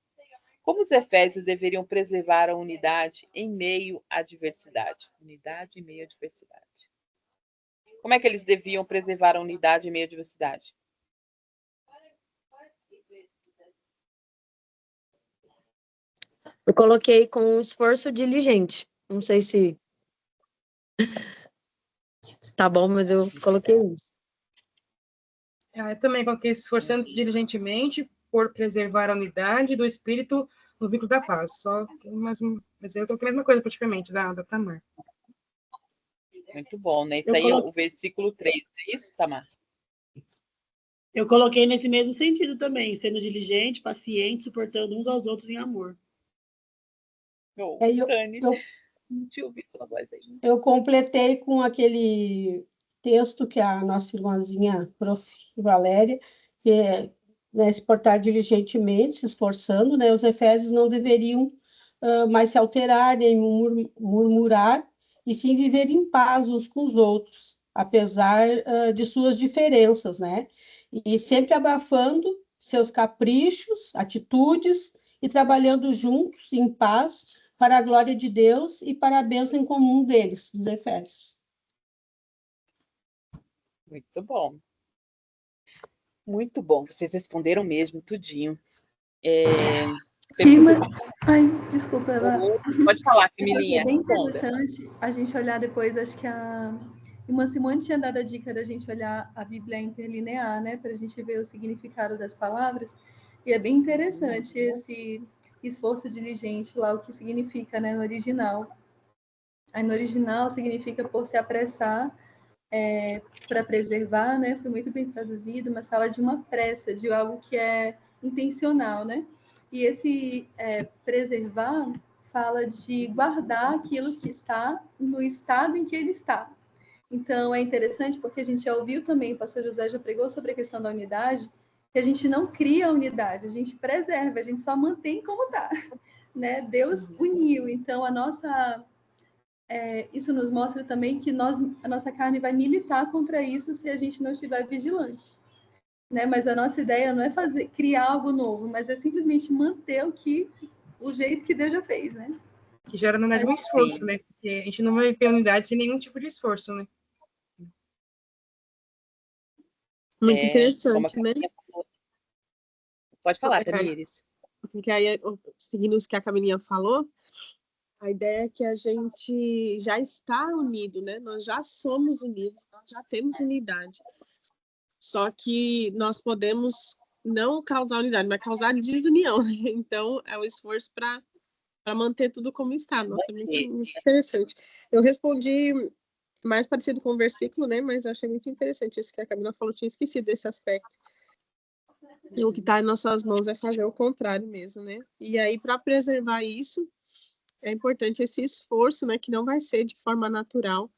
Como os efésios deveriam preservar a unidade em meio à diversidade? Unidade em meio à diversidade. Como é que eles deviam preservar a unidade em meio à diversidade? Eu coloquei com um esforço diligente. Não sei se tá bom, mas eu coloquei isso. Eu também coloquei esforçando-se diligentemente por preservar a unidade do espírito no vínculo da paz. Mas eu coloquei a mesma coisa praticamente da Tamar. Muito bom, né? Isso aí é o versículo 3, é isso, Tamar? Eu coloquei nesse mesmo sentido também, sendo diligente, paciente, suportando uns aos outros em amor. Eu completei com aquele texto que a nossa irmãzinha, prof. Valéria, que é, né, se portar diligentemente, se esforçando, né, os efésios não deveriam mais se alterar, nem murmurar, e sim viver em paz uns com os outros, apesar de suas diferenças, né, e sempre abafando seus caprichos, atitudes, e trabalhando juntos, em paz, para a glória de Deus e para a bênção em comum deles, dos Efésios. Muito bom. Muito bom. Vocês responderam mesmo, tudinho. Ai, desculpa, Eva. Pode falar, Camilinha. É bem interessante a gente olhar depois, acho que a irmã Simone tinha dado a dica da gente olhar a Bíblia interlinear, né, para a gente ver o significado das palavras, e é bem interessante esse esforço diligente lá, o que significa, né, no original. Aí no original significa por se apressar, para preservar, né, foi muito bem traduzido, mas fala de uma pressa, de algo que é intencional, né, e esse preservar fala de guardar aquilo que está no estado em que ele está. Então, é interessante porque a gente já ouviu também, o pastor José já pregou sobre a questão da unidade, que a gente não cria a unidade, a gente preserva, a gente só mantém como está, né? Deus uniu, então isso nos mostra também que a nossa carne vai militar contra isso se a gente não estiver vigilante, né? Mas a nossa ideia não é criar algo novo, mas é simplesmente manter o jeito que Deus já fez, né? Que gera, na verdade, um esforço, né? Porque a gente não vai ter unidade sem nenhum tipo de esforço, né? Muito interessante, né? Pode falar, Tamires. Porque aí, seguindo o que a Camilinha falou, a ideia é que a gente já está unido, né? Nós já somos unidos, nós já temos unidade. Só que nós podemos não causar unidade, mas causar desunião. Então, é o esforço para manter tudo como está. Nossa, muito interessante. Eu respondi mais parecido com o versículo, né? Mas eu achei muito interessante isso que a Camila falou. Eu tinha esquecido desse aspecto. E o que está em nossas mãos é fazer o contrário mesmo, né? E aí, para preservar isso, é importante esse esforço, né? Que não vai ser de forma natural.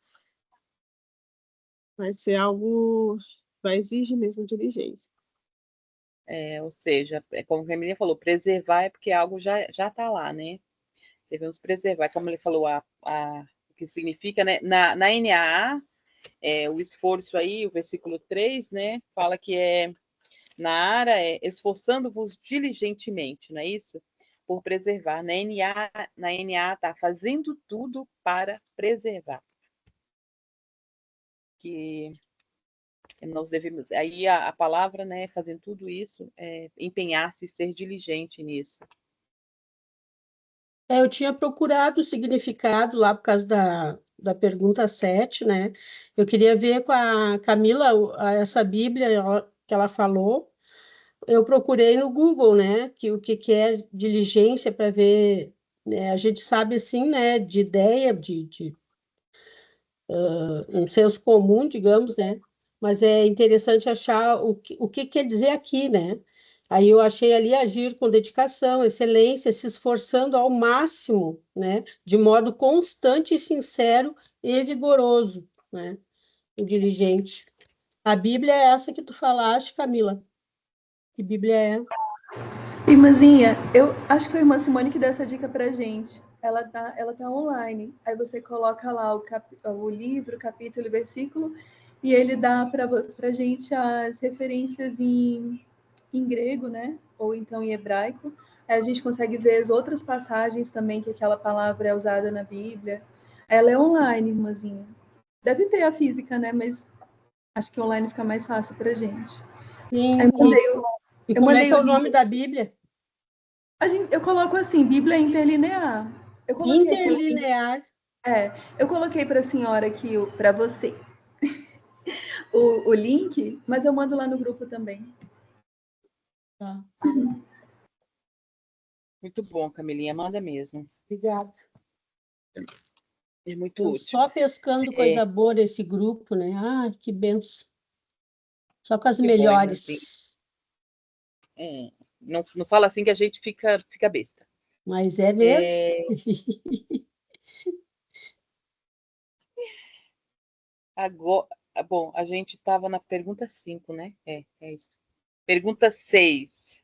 Vai ser algo... vai exigir mesmo diligência. Ou seja, como a Camilinha falou, preservar é porque algo já está lá, né? Devemos preservar, como ele falou, o que significa, né? Na NAA, o esforço aí, o versículo 3, né? Fala que Nara é esforçando-vos diligentemente, não é isso? Por preservar. Na NA tá fazendo tudo para preservar. Que nós devemos... Aí a palavra, né, fazendo tudo isso, empenhar-se e ser diligente nisso. Eu tinha procurado o significado lá por causa da pergunta 7, né? Eu queria ver com a Camila essa Bíblia que ela falou. Eu procurei no Google, né? O que é diligência para ver, né? A gente sabe assim, né? De ideia, de um senso comum, digamos, né? Mas é interessante achar o que quer dizer aqui, né? Aí eu achei ali agir com dedicação, excelência, se esforçando ao máximo, né? De modo constante e sincero e vigoroso, né? O diligente. A Bíblia é essa que tu falaste, Camila. Que Bíblia é? Irmãzinha, eu acho que foi a irmã Simone que deu essa dica pra gente. Ela tá online. Aí você coloca lá o livro, capítulo e versículo, e ele dá pra gente as referências em grego, né? Ou então em hebraico. Aí a gente consegue ver as outras passagens também que aquela palavra é usada na Bíblia. Ela é online, irmãzinha. Deve ter a física, né? Mas acho que online fica mais fácil pra gente. Sim. E Eu como é mandei que é o o nome link. da Bíblia? Eu coloco assim, Bíblia interlinear. Eu coloquei aqui Interlinear. eu coloquei para a senhora aqui, para você, o link, mas eu mando lá no grupo também. Tá. Muito bom, Camilinha, manda mesmo. Obrigada. É muito Eu útil. só pescando coisa boa nesse grupo, né? Ai, que benção. Só com as Que melhores. Bom, não fala assim que a gente fica besta. Mas é mesmo. Agora, bom, a gente estava na pergunta 5, né? É isso. Pergunta 6.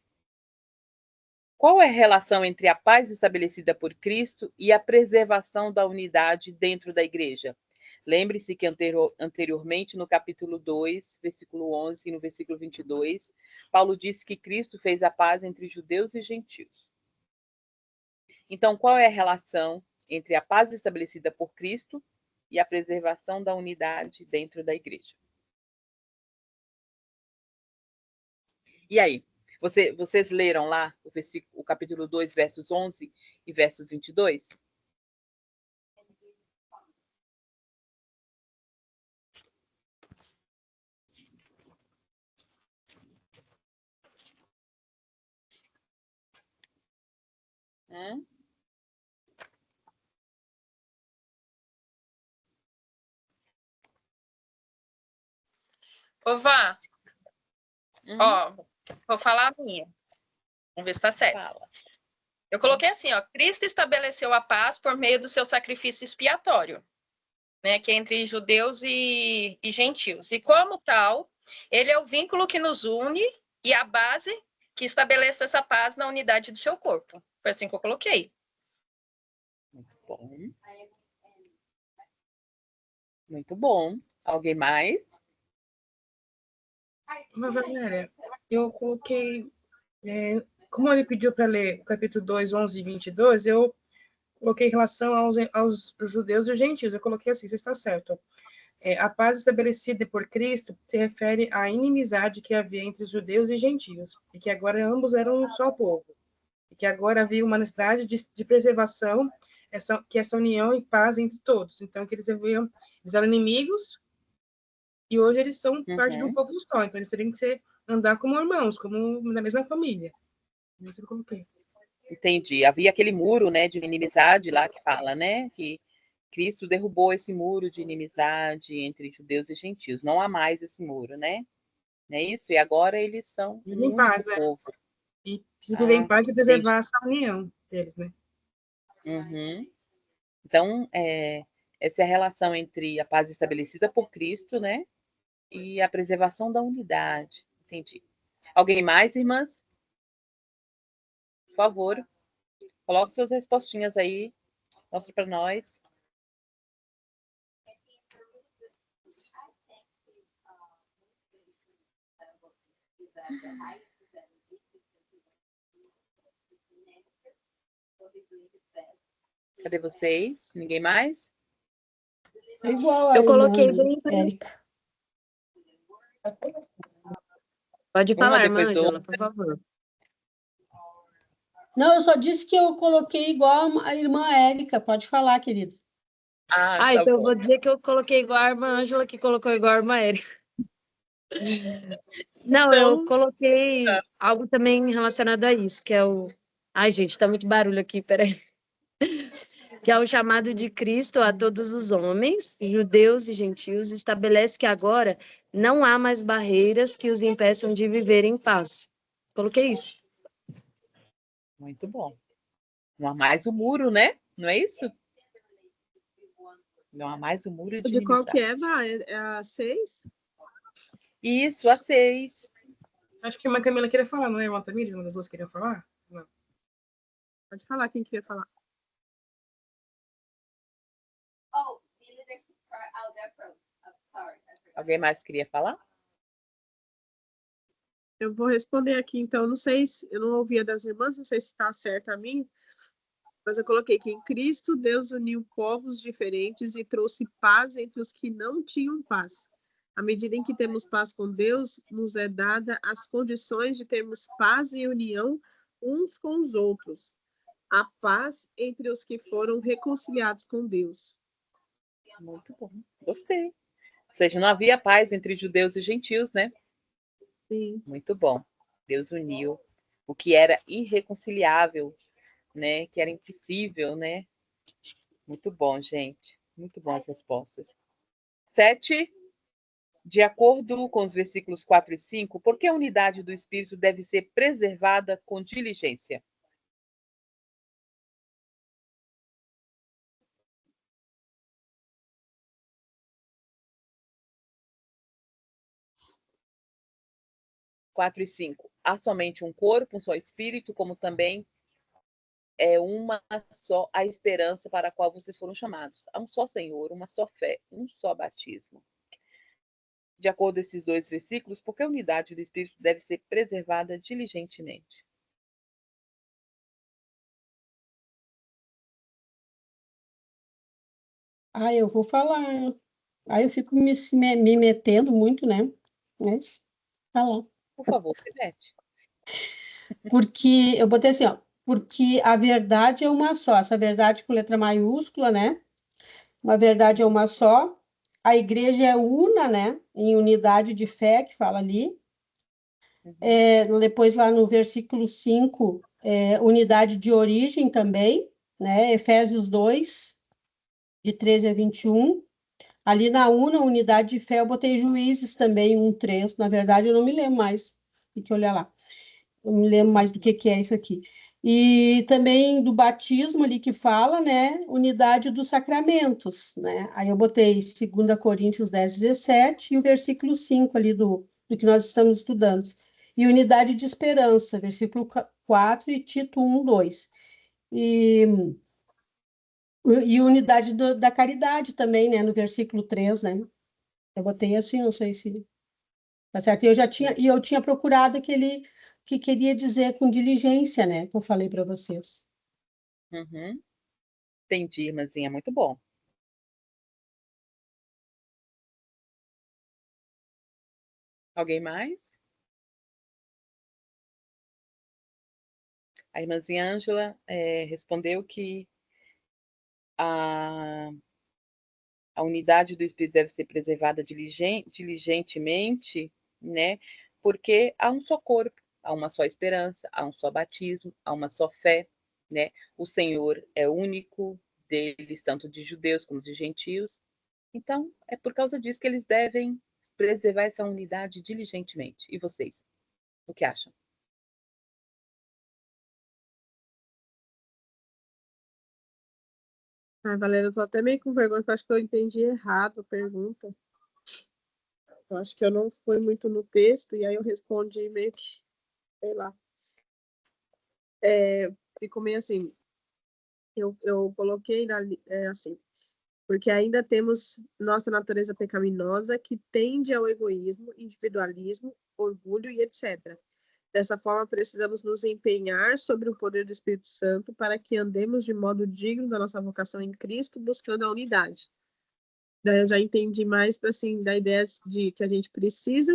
Qual é a relação entre a paz estabelecida por Cristo e a preservação da unidade dentro da igreja? Lembre-se que anteriormente, no capítulo 2, versículo 11 e no versículo 22, Paulo disse que Cristo fez a paz entre judeus e gentios. Então, qual é a relação entre a paz estabelecida por Cristo e a preservação da unidade dentro da igreja? E aí? Vocês leram lá o capítulo 2, versos 11 e versos 22? Ô, Vá, ó, vou falar a minha. Vamos ver se está certo. Fala. Eu coloquei assim, ó, Cristo estabeleceu a paz por meio do seu sacrifício expiatório, né, que é entre judeus e gentios. E como tal, ele é o vínculo que nos une e a base que estabelece essa paz na unidade do seu corpo. Foi assim que eu coloquei. Muito bom. Muito bom. Alguém mais? Valéria, eu coloquei... como ele pediu para ler o capítulo 2, 11 e 22, eu coloquei em relação aos judeus e os gentios. Eu coloquei assim, você está certo. A paz estabelecida por Cristo se refere à inimizade que havia entre os judeus e gentios, e que agora ambos eram um só povo, e que agora havia uma necessidade de preservação, essa união e paz entre todos. Então, que eles eram inimigos, e hoje eles são parte de um povo só, então eles teriam que andar como irmãos, como na mesma família. Isso eu coloquei. Entendi. Havia aquele muro, né, de inimizade lá que fala, né, que Cristo derrubou esse muro de inimizade entre judeus e gentios. Não há mais esse muro, né? Não é isso? E agora eles são um paz, único povo. E se viver em paz e preservar essa união deles, né? Então, essa é a relação entre a paz estabelecida por Cristo, né, e a preservação da unidade. Entendi. Alguém mais, irmãs? Por favor, coloque suas respostinhas aí. Mostra para nós. Cadê vocês? Ninguém mais? É igual a Eu irmã coloquei ali, bem. Érica. Pode Uma falar, irmã depois da Ângela, outra. por favor. Não, eu só disse que eu coloquei igual a irmã Érica. Pode falar, querida. Ah, Ah, tá então eu bom. vou dizer que eu coloquei igual a irmã Ângela, que colocou igual a irmã Érica. Não, eu Então, coloquei algo também relacionado a isso, que é o... Ai, gente, tá muito barulho aqui, peraí. Que é o chamado de Cristo a todos os homens, judeus e gentios, estabelece que agora não há mais barreiras que os impeçam de viver em paz. Coloquei isso. muito bom. Não há mais o muro, né? Não é isso? Não há mais o muro de De qual que é, inimizade. Vá? É a 6? Isso, a 6. Acho que uma Camila queria falar, não é, irmã Tamires? Uma das duas queriam falar? Não. Pode falar quem queria falar. Alguém mais queria falar? Eu vou responder aqui, então, não sei se eu não ouvia das irmãs, não sei se está certo a mim, mas eu coloquei que em Cristo Deus uniu povos diferentes e trouxe paz entre os que não tinham paz. À medida em que temos paz com Deus, nos é dada as condições de termos paz e união uns com os outros. A paz entre os que foram reconciliados com Deus. Muito bom. Gostei. Ou seja, não havia paz entre judeus e gentios, né? Sim. Muito bom. Deus uniu o que era irreconciliável, né? Que era impossível, né? Muito bom, gente. Muito bom as respostas. 7. De acordo com os versículos 4 e 5, por que a unidade do Espírito deve ser preservada com diligência? Quatro e 5. Há somente um corpo, um só Espírito, como também é uma só a esperança para a qual vocês foram chamados. Há um só Senhor, uma só fé, um só batismo. De acordo com esses dois versículos, por que a unidade do Espírito deve ser preservada diligentemente? Ah, eu vou falar. Aí eu fico me metendo muito, né? Mas, falar. Por favor, se mete. Porque eu botei assim, ó. Porque a verdade é uma só. Essa verdade com letra maiúscula, né? Uma verdade é uma só. A igreja é una, né? Em unidade de fé, que fala ali. Depois, lá no versículo 5, unidade de origem também, né? Efésios 2, de 13 a 21. Ali na UNA, unidade de fé, eu botei Juízes também, 1:3. Na verdade, eu não me lembro mais. Tem que olhar lá. Eu não me lembro mais do que é isso aqui. E também do batismo ali que fala, né? Unidade dos sacramentos, né? Aí eu botei 2 Coríntios 10:17 e o versículo 5 ali do que nós estamos estudando. E unidade de esperança, versículo 4 e Tito 1:2. E unidade da caridade também, né? No versículo 3, né? Eu botei assim, não sei se tá certo. Eu tinha procurado aquele que queria dizer com diligência, né? Que eu falei para vocês. Uhum. Entendi, irmãzinha, muito bom. Alguém mais? A irmãzinha Ângela respondeu que a unidade do Espírito deve ser preservada diligentemente, né? Porque há um só corpo, há uma só esperança, há um só batismo, há uma só fé, né? O Senhor é único deles, tanto de judeus como de gentios. Então, é por causa disso que eles devem preservar essa unidade diligentemente. E vocês? O que acham? Ai, Valéria, eu tô até meio com vergonha, porque eu acho que eu entendi errado a pergunta. Eu acho que eu não fui muito no texto, e aí eu respondi meio que, sei lá. Ficou meio assim, eu coloquei assim, porque ainda temos nossa natureza pecaminosa que tende ao egoísmo, individualismo, orgulho e etc. Dessa forma, precisamos nos empenhar sobre o poder do Espírito Santo para que andemos de modo digno da nossa vocação em Cristo, buscando a unidade. Daí eu já entendi mais assim, da ideia de que a gente precisa,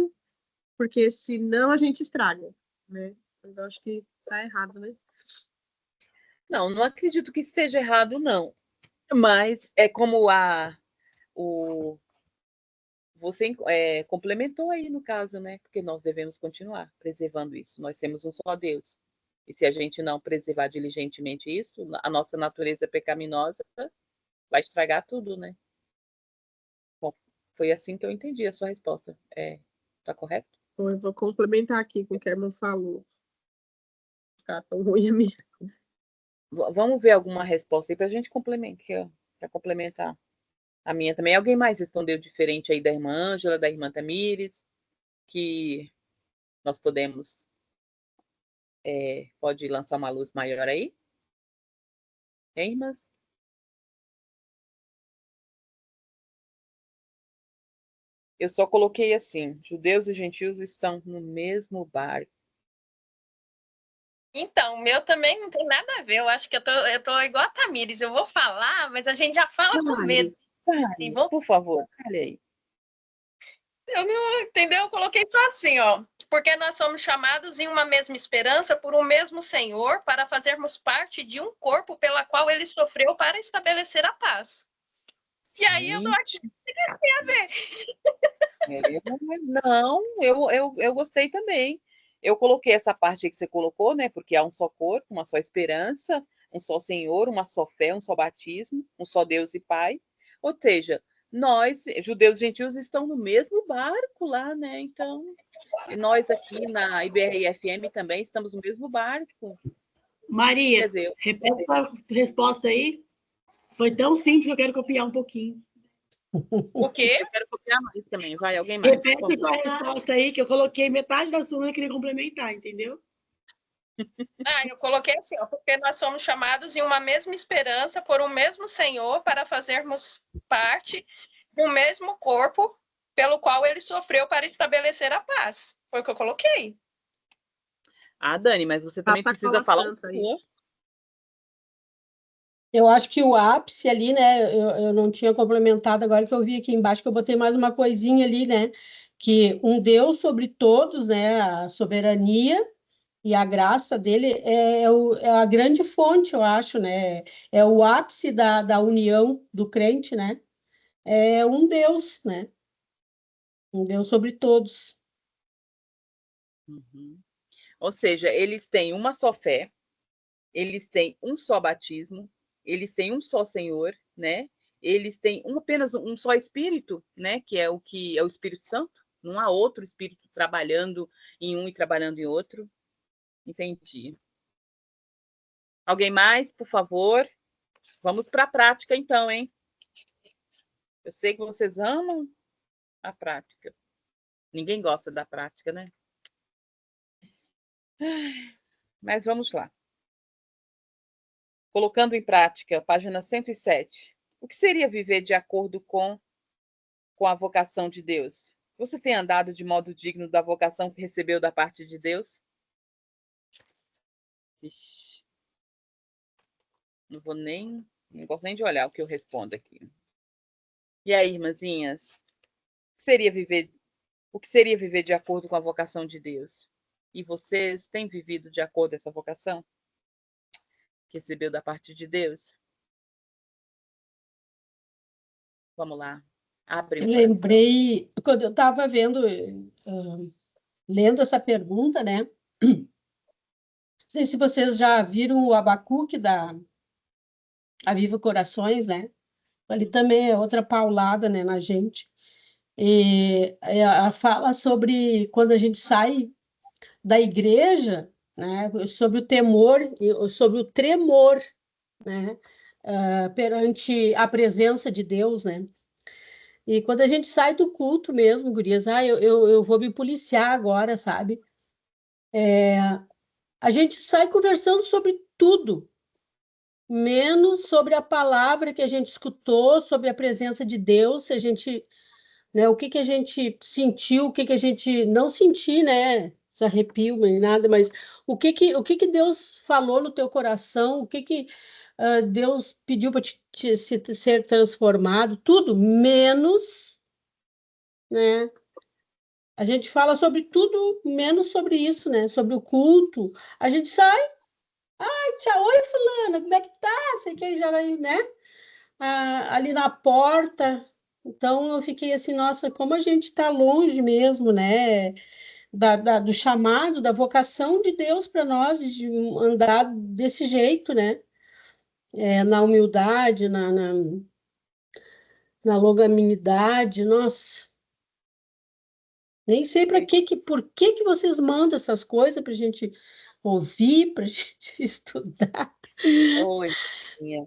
porque senão a gente estraga, né? Mas eu acho que tá errado, né? Não, não acredito que esteja errado, não. Mas é como você complementou aí no caso, né? Porque nós devemos continuar preservando isso. Nós temos um só Deus. E se a gente não preservar diligentemente isso, a nossa natureza pecaminosa vai estragar tudo, né? Bom, foi assim que eu entendi a sua resposta. Tá correto? Bom, eu vou complementar aqui com o que a irmã falou. Tá tão ruim a minha. Vamos ver alguma resposta aí para a gente complementar a minha também. Alguém mais respondeu diferente aí da irmã Ângela, da irmã Tamires, que nós podemos pode lançar uma luz maior aí? Hein, irmãs? Eu só coloquei assim, judeus e gentios estão no mesmo barco. Então, o meu também não tem nada a ver. Eu acho que eu tô igual a Tamires. Eu vou falar, mas a gente já fala com medo. Por favor, fale aí. Eu não, entendeu? Eu coloquei só assim, ó. Porque nós somos chamados em uma mesma esperança por um mesmo Senhor para fazermos parte de um corpo pela qual ele sofreu para estabelecer a paz. E aí eu não acho que tem a ver. Não, eu gostei também. Eu coloquei essa parte aí que você colocou, né? Porque há um só corpo, uma só esperança, um só Senhor, uma só fé, um só batismo, um só Deus e Pai. Ou seja, nós, judeus e gentios, estão no mesmo barco lá, né? Então, nós aqui na IBR-FM também estamos no mesmo barco. Maria, repete a resposta aí. Foi tão simples, eu quero copiar um pouquinho. O quê? Eu quero copiar mais também. Vai, alguém mais? Repete a resposta aí, que eu coloquei metade da sua e queria complementar, entendeu? Eu coloquei assim, ó, porque nós somos chamados em uma mesma esperança por um mesmo Senhor para fazermos parte do mesmo corpo pelo qual ele sofreu para estabelecer a paz. Foi o que eu coloquei. Dani, mas você também precisa falar um pouco. Eu acho que o ápice ali, né? Eu não tinha complementado agora que eu vi aqui embaixo, que eu botei mais uma coisinha ali, né? Que um Deus sobre todos, né? A soberania e a graça dele é a grande fonte, eu acho, né? É o ápice da união do crente, né? É um Deus, né? Um Deus sobre todos. Uhum. Ou seja, eles têm uma só fé, eles têm um só batismo, eles têm um só Senhor, né? Eles têm apenas um só Espírito, né? Que é o Espírito Santo. Não há outro Espírito trabalhando em um e trabalhando em outro. Entendi. Alguém mais, por favor? Vamos para a prática, então, hein? Eu sei que vocês amam a prática. Ninguém gosta da prática, né? Mas vamos lá. Colocando em prática, página 107. O que seria viver de acordo com a vocação de Deus? Você tem andado de modo digno da vocação que recebeu da parte de Deus? Ixi. Não gosto nem de olhar o que eu respondo aqui. E aí, irmãzinhas? O que seria viver de acordo com a vocação de Deus? E vocês têm vivido de acordo com essa vocação que recebeu da parte de Deus? Vamos lá. Eu lembrei, quando eu estava lendo essa pergunta, né? Não sei se vocês já viram o Abacuque da Aviva Corações, né? Ali também é outra paulada, né, na gente. E fala sobre quando a gente sai da igreja, né? Sobre o temor, sobre o tremor, né? Perante a presença de Deus, né? E quando a gente sai do culto mesmo, gurias, eu vou me policiar agora, sabe? A gente sai conversando sobre tudo, menos sobre a palavra que a gente escutou, sobre a presença de Deus, se a gente, né, o que que a gente sentiu, o que que a gente não sentiu, né, esse arrepio nem nada, mas o que que Deus falou no teu coração, o que que Deus pediu para ser transformado, tudo menos, né? A gente fala sobre tudo menos sobre isso, né? Sobre o culto. A gente sai, tchau, oi, fulana, como é que tá? Sei que já vai, né? Ali na porta. Então eu fiquei assim, nossa, como a gente está longe mesmo, né? Do chamado, da vocação de Deus para nós, de andar desse jeito, né? Na humildade, na longanimidade, nossa. Nem sei por que vocês mandam essas coisas para a gente ouvir, para a gente estudar. Oi, Zinha.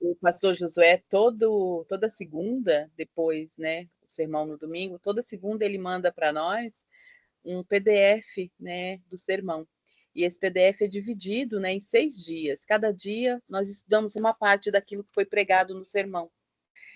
O pastor Josué, toda segunda, depois, né, o sermão no domingo, toda segunda ele manda para nós um PDF, né, do sermão. E esse PDF é dividido, né, em 6 dias. Cada dia nós estudamos uma parte daquilo que foi pregado no sermão.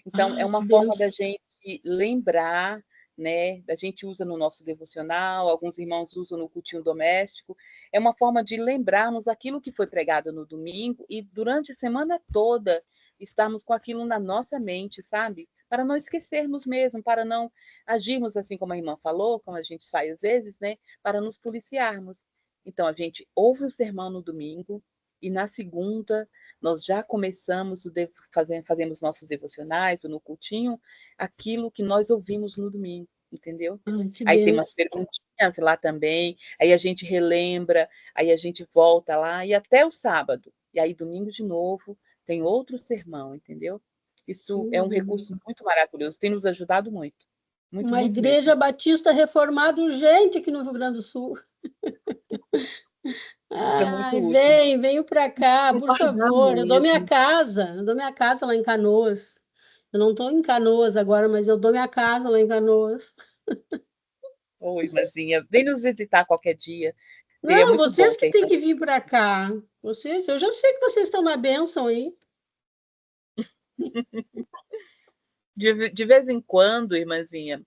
Então, é uma forma da gente lembrar, né? A gente usa no nosso devocional, alguns irmãos usam no cultinho doméstico. É uma forma de lembrarmos aquilo que foi pregado no domingo e durante a semana toda estarmos com aquilo na nossa mente, sabe? Para não esquecermos mesmo, para não agirmos assim como a irmã falou, como a gente sai às vezes, né? Para nos policiarmos. Então, a gente ouve o sermão no domingo e na segunda nós já começamos, fazemos nossos devocionais, no cultinho, aquilo que nós ouvimos no domingo, entendeu? Aí tem umas perguntinhas lá também, aí a gente relembra, aí a gente volta lá, e até o sábado. E aí domingo de novo, tem outro sermão, entendeu? Isso é um recurso muito maravilhoso, tem nos ajudado muito. Muito, uma muito igreja mesmo. batista reformada urgente aqui no Rio Grande do Sul. Isso é muito útil. Venho para cá, por favor. Eu dou minha casa lá em Canoas. Eu não estou em Canoas agora, mas eu dou minha casa lá em Canoas. Oi, irmãzinha, vem nos visitar qualquer dia. Seria Não, muito bom vocês que ter. têm que vir para cá. Eu já sei que vocês estão na bênção aí. De vez em quando, irmãzinha,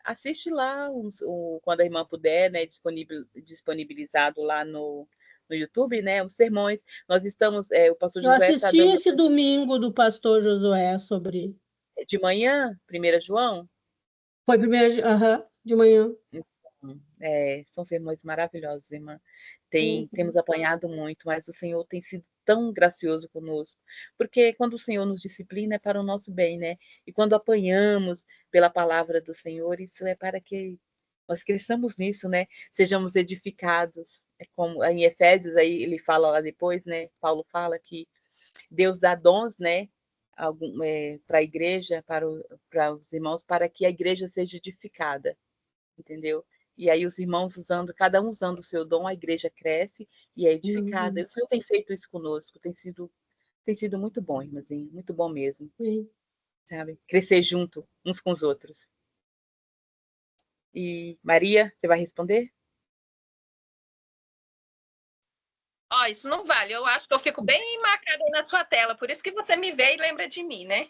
assiste lá quando a irmã puder, né, disponibilizado lá no YouTube, né, os sermões. Nós estamos, o pastor Eu Josué está assisti dando esse domingo do pastor Josué sobre. de manhã, 1 João. Foi primeiro, de manhã. São sermões maravilhosos, irmã. Temos apanhado muito, mas o Senhor tem sido tão gracioso conosco, porque quando o Senhor nos disciplina é para o nosso bem, né? E quando apanhamos pela palavra do Senhor, isso é para que nós cresçamos nisso, né? Sejamos edificados. É como em Efésios, aí ele fala lá depois, né? Paulo fala que Deus dá dons, né? Para a igreja, para os irmãos, para que a igreja seja edificada, entendeu? E aí os irmãos cada um usando o seu dom, a igreja cresce e é edificada. O Senhor tem feito isso conosco, tem sido muito bom, irmãzinha, muito bom mesmo. Sabe? Crescer junto, uns com os outros. E Maria, você vai responder? Isso não vale. Eu acho que eu fico bem marcada na tua tela, por isso que você me vê e lembra de mim, né?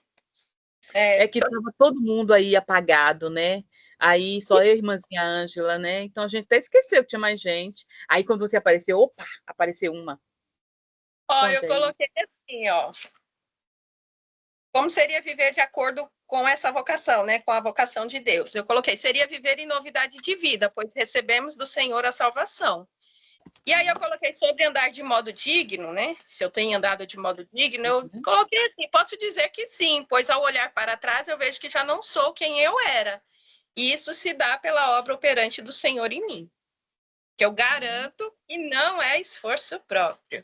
É que estava todo mundo aí apagado, né? Aí só eu e a irmãzinha Ângela, né? Então a gente até esqueceu que tinha mais gente. Aí quando você apareceu, opa, apareceu uma. Eu coloquei assim, ó. Como seria viver de acordo com essa vocação, né? Com a vocação de Deus. Eu coloquei, seria viver em novidade de vida, pois recebemos do Senhor a salvação. E aí eu coloquei sobre andar de modo digno, né? Se eu tenho andado de modo digno, eu coloquei assim, posso dizer que sim, pois ao olhar para trás eu vejo que já não sou quem eu era. E isso se dá pela obra operante do Senhor em mim, que eu garanto que não é esforço próprio.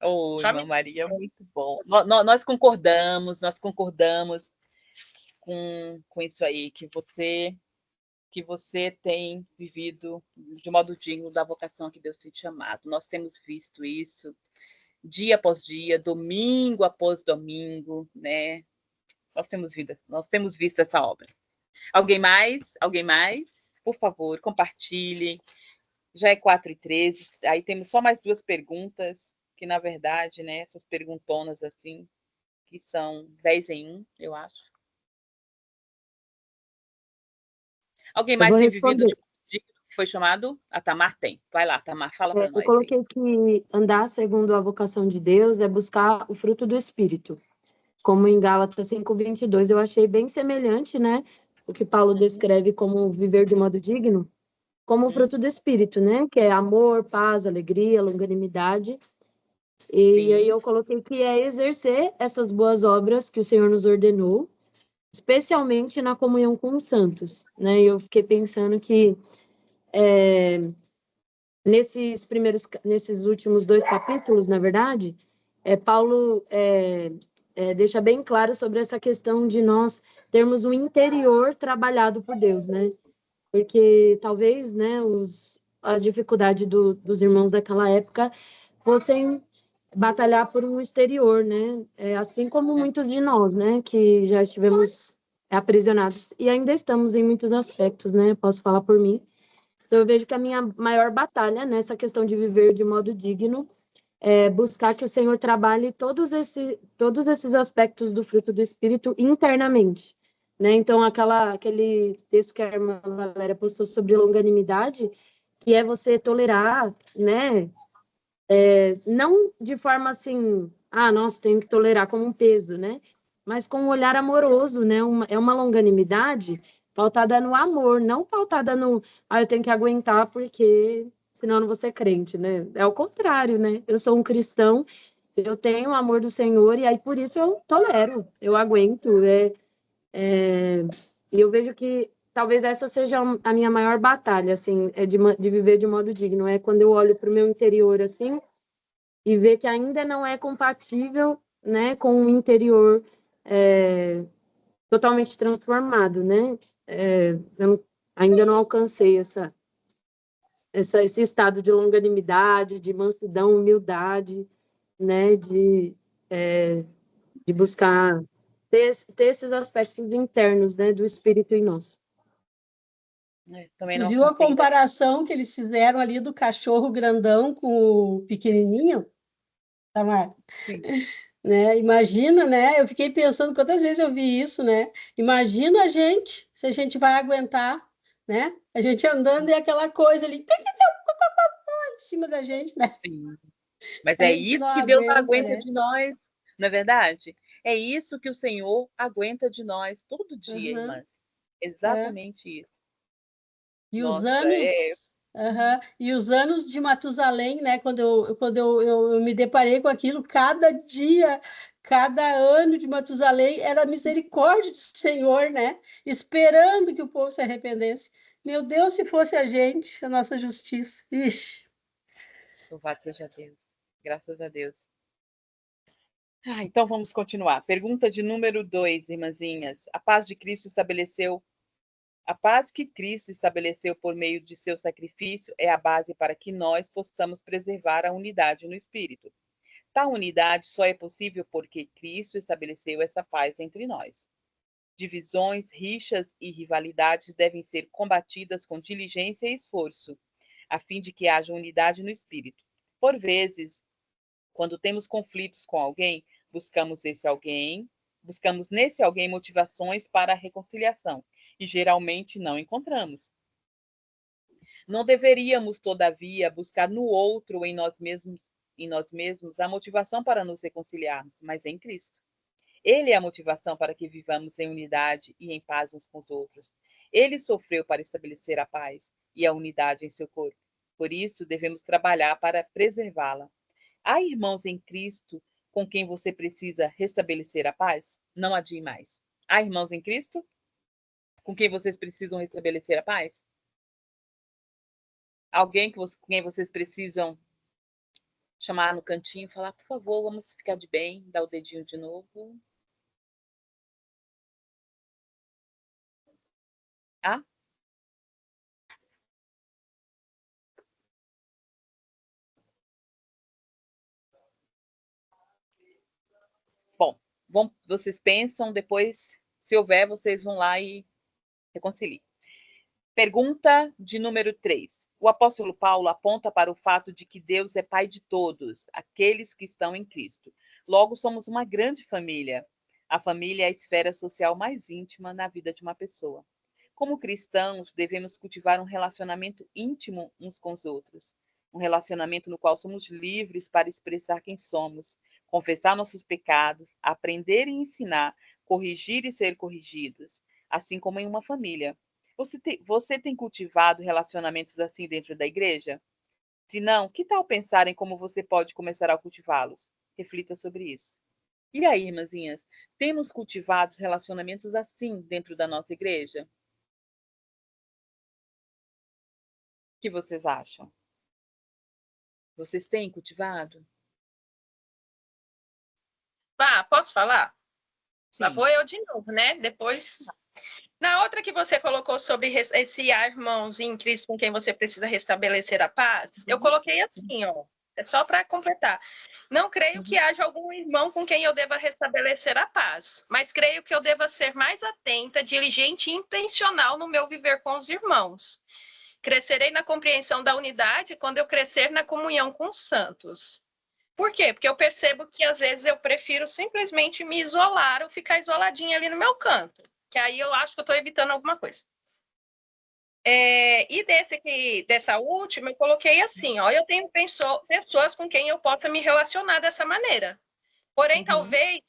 Irmã Maria, muito bom. Nós concordamos com isso aí, que você tem vivido de modo digno da vocação que Deus tem te chamado. Nós temos visto isso dia após dia, domingo após domingo, né? Nós temos visto essa obra. Alguém mais? Por favor, compartilhem. Já é 4h13, aí temos só mais 2 perguntas. que, na verdade, né, essas perguntonas assim, que são 10 em 1, eu acho. Alguém Eu mais vou tem vivido responder. de que foi chamado? A Tamar tem. Vai lá, Tamar, fala para Eu nós aí. coloquei que andar segundo a vocação de Deus é buscar o fruto do Espírito. Como em Gálatas 5:22, eu achei bem semelhante, né? O que Paulo descreve como viver de modo digno, como o fruto do Espírito, né? Que é amor, paz, alegria, longanimidade. E aí eu coloquei que é exercer essas boas obras que o Senhor nos ordenou, especialmente na comunhão com os santos, né? E eu fiquei pensando que nesses últimos 2 capítulos, na verdade, Paulo deixa bem claro sobre essa questão de nós termos um interior trabalhado por Deus, né? Porque talvez, né, as dificuldades dos irmãos daquela época fossem batalhar por um exterior, né? Assim como muitos de nós, né, que já estivemos aprisionados e ainda estamos em muitos aspectos, né? Posso falar por mim. Então, eu vejo que a minha maior batalha nessa questão de viver de modo digno é buscar que o Senhor trabalhe todos esses aspectos do fruto do Espírito internamente, né? Então, aquele texto que a irmã Valéria postou sobre longanimidade, que é você tolerar, né? Não de forma assim, nossa, tenho que tolerar como um peso, né? Mas com um olhar amoroso, né? É uma longanimidade pautada no amor, não pautada no, eu tenho que aguentar porque senão eu não vou ser crente, né? É o contrário, né? Eu sou um cristão, eu tenho o amor do Senhor e aí por isso eu tolero, eu aguento. E eu vejo que talvez essa seja a minha maior batalha, assim, de viver de modo digno. É quando eu olho para o meu interior, assim, e ver que ainda não é compatível, né, com o interior totalmente transformado, né? Ainda não alcancei esse estado de longanimidade, de mansidão, humildade, né? De buscar ter esses aspectos internos, né, do Espírito em nós. Também não viu a consigo. comparação que eles fizeram ali do cachorro grandão com o pequenininho? Tamar? Sim. Né? Imagina, né? Eu fiquei pensando quantas vezes eu vi isso, né? Imagina a gente, se a gente vai aguentar, né? A gente andando e aquela coisa ali em cima da gente, né? Sim. Mas A é gente isso não que Deus aguenta, aguenta né? de nós, não é verdade? É isso que o Senhor aguenta de nós todo dia, irmãs. Exatamente isso. E os Nossa, anos, e os anos de Matusalém, né? Quando eu me deparei com aquilo, cada dia, cada ano de Matusalém era a misericórdia do Senhor, né? Esperando que o povo se arrependesse. Meu Deus, se fosse a gente, a nossa justiça. Ixi. Louvado seja Deus. Graças a Deus. Então vamos continuar. Pergunta de número 2, irmãzinhas. A paz que Cristo estabeleceu por meio de seu sacrifício é a base para que nós possamos preservar a unidade no Espírito. Tal unidade só é possível porque Cristo estabeleceu essa paz entre nós. Divisões, rixas e rivalidades devem ser combatidas com diligência e esforço, a fim de que haja unidade no Espírito. Por vezes, quando temos conflitos com alguém, buscamos nesse alguém motivações para a reconciliação e geralmente não encontramos. Não deveríamos, todavia, buscar no outro ou em nós mesmos a motivação para nos reconciliarmos, mas em Cristo. Ele é a motivação para que vivamos em unidade e em paz uns com os outros. Ele sofreu para estabelecer a paz e a unidade em seu corpo. Por isso, devemos trabalhar para preservá-la. Há irmãos em Cristo com quem você precisa restabelecer a paz? Não adie mais. Há irmãos em Cristo com quem vocês precisam restabelecer a paz? Alguém com quem vocês precisam chamar no cantinho e falar, por favor, vamos ficar de bem, dar o dedinho de novo? Ah? Bom, vocês pensam, depois, se houver, vocês vão lá e reconciliem. Pergunta de número 3. O apóstolo Paulo aponta para o fato de que Deus é Pai de todos, aqueles que estão em Cristo. Logo, somos uma grande família. A família é a esfera social mais íntima na vida de uma pessoa. Como cristãos, devemos cultivar um relacionamento íntimo uns com os outros. Um relacionamento no qual somos livres para expressar quem somos, confessar nossos pecados, aprender e ensinar, corrigir e ser corrigidos, assim como em uma família. Você tem cultivado relacionamentos assim dentro da igreja? Se não, que tal pensar em como você pode começar a cultivá-los? Reflita sobre isso. E aí, irmãzinhas, temos cultivado relacionamentos assim dentro da nossa igreja? O que vocês acham? Vocês têm cultivado? Posso falar? Lá Sim. vou eu de novo, né? Depois. Na outra que você colocou sobre esse irmãos em Cristo com quem você precisa restabelecer a paz, eu coloquei assim, ó. É só para completar. Não creio que haja algum irmão com quem eu deva restabelecer a paz, mas creio que eu deva ser mais atenta, diligente e intencional no meu viver com os irmãos. Crescerei na compreensão da unidade quando eu crescer na comunhão com os santos. Por quê? Porque eu percebo que às vezes eu prefiro simplesmente me isolar ou ficar isoladinha ali no meu canto, que aí eu acho que eu estou evitando alguma coisa. E dessa última, eu coloquei assim, ó, eu tenho pessoas com quem eu possa me relacionar dessa maneira. Porém, talvez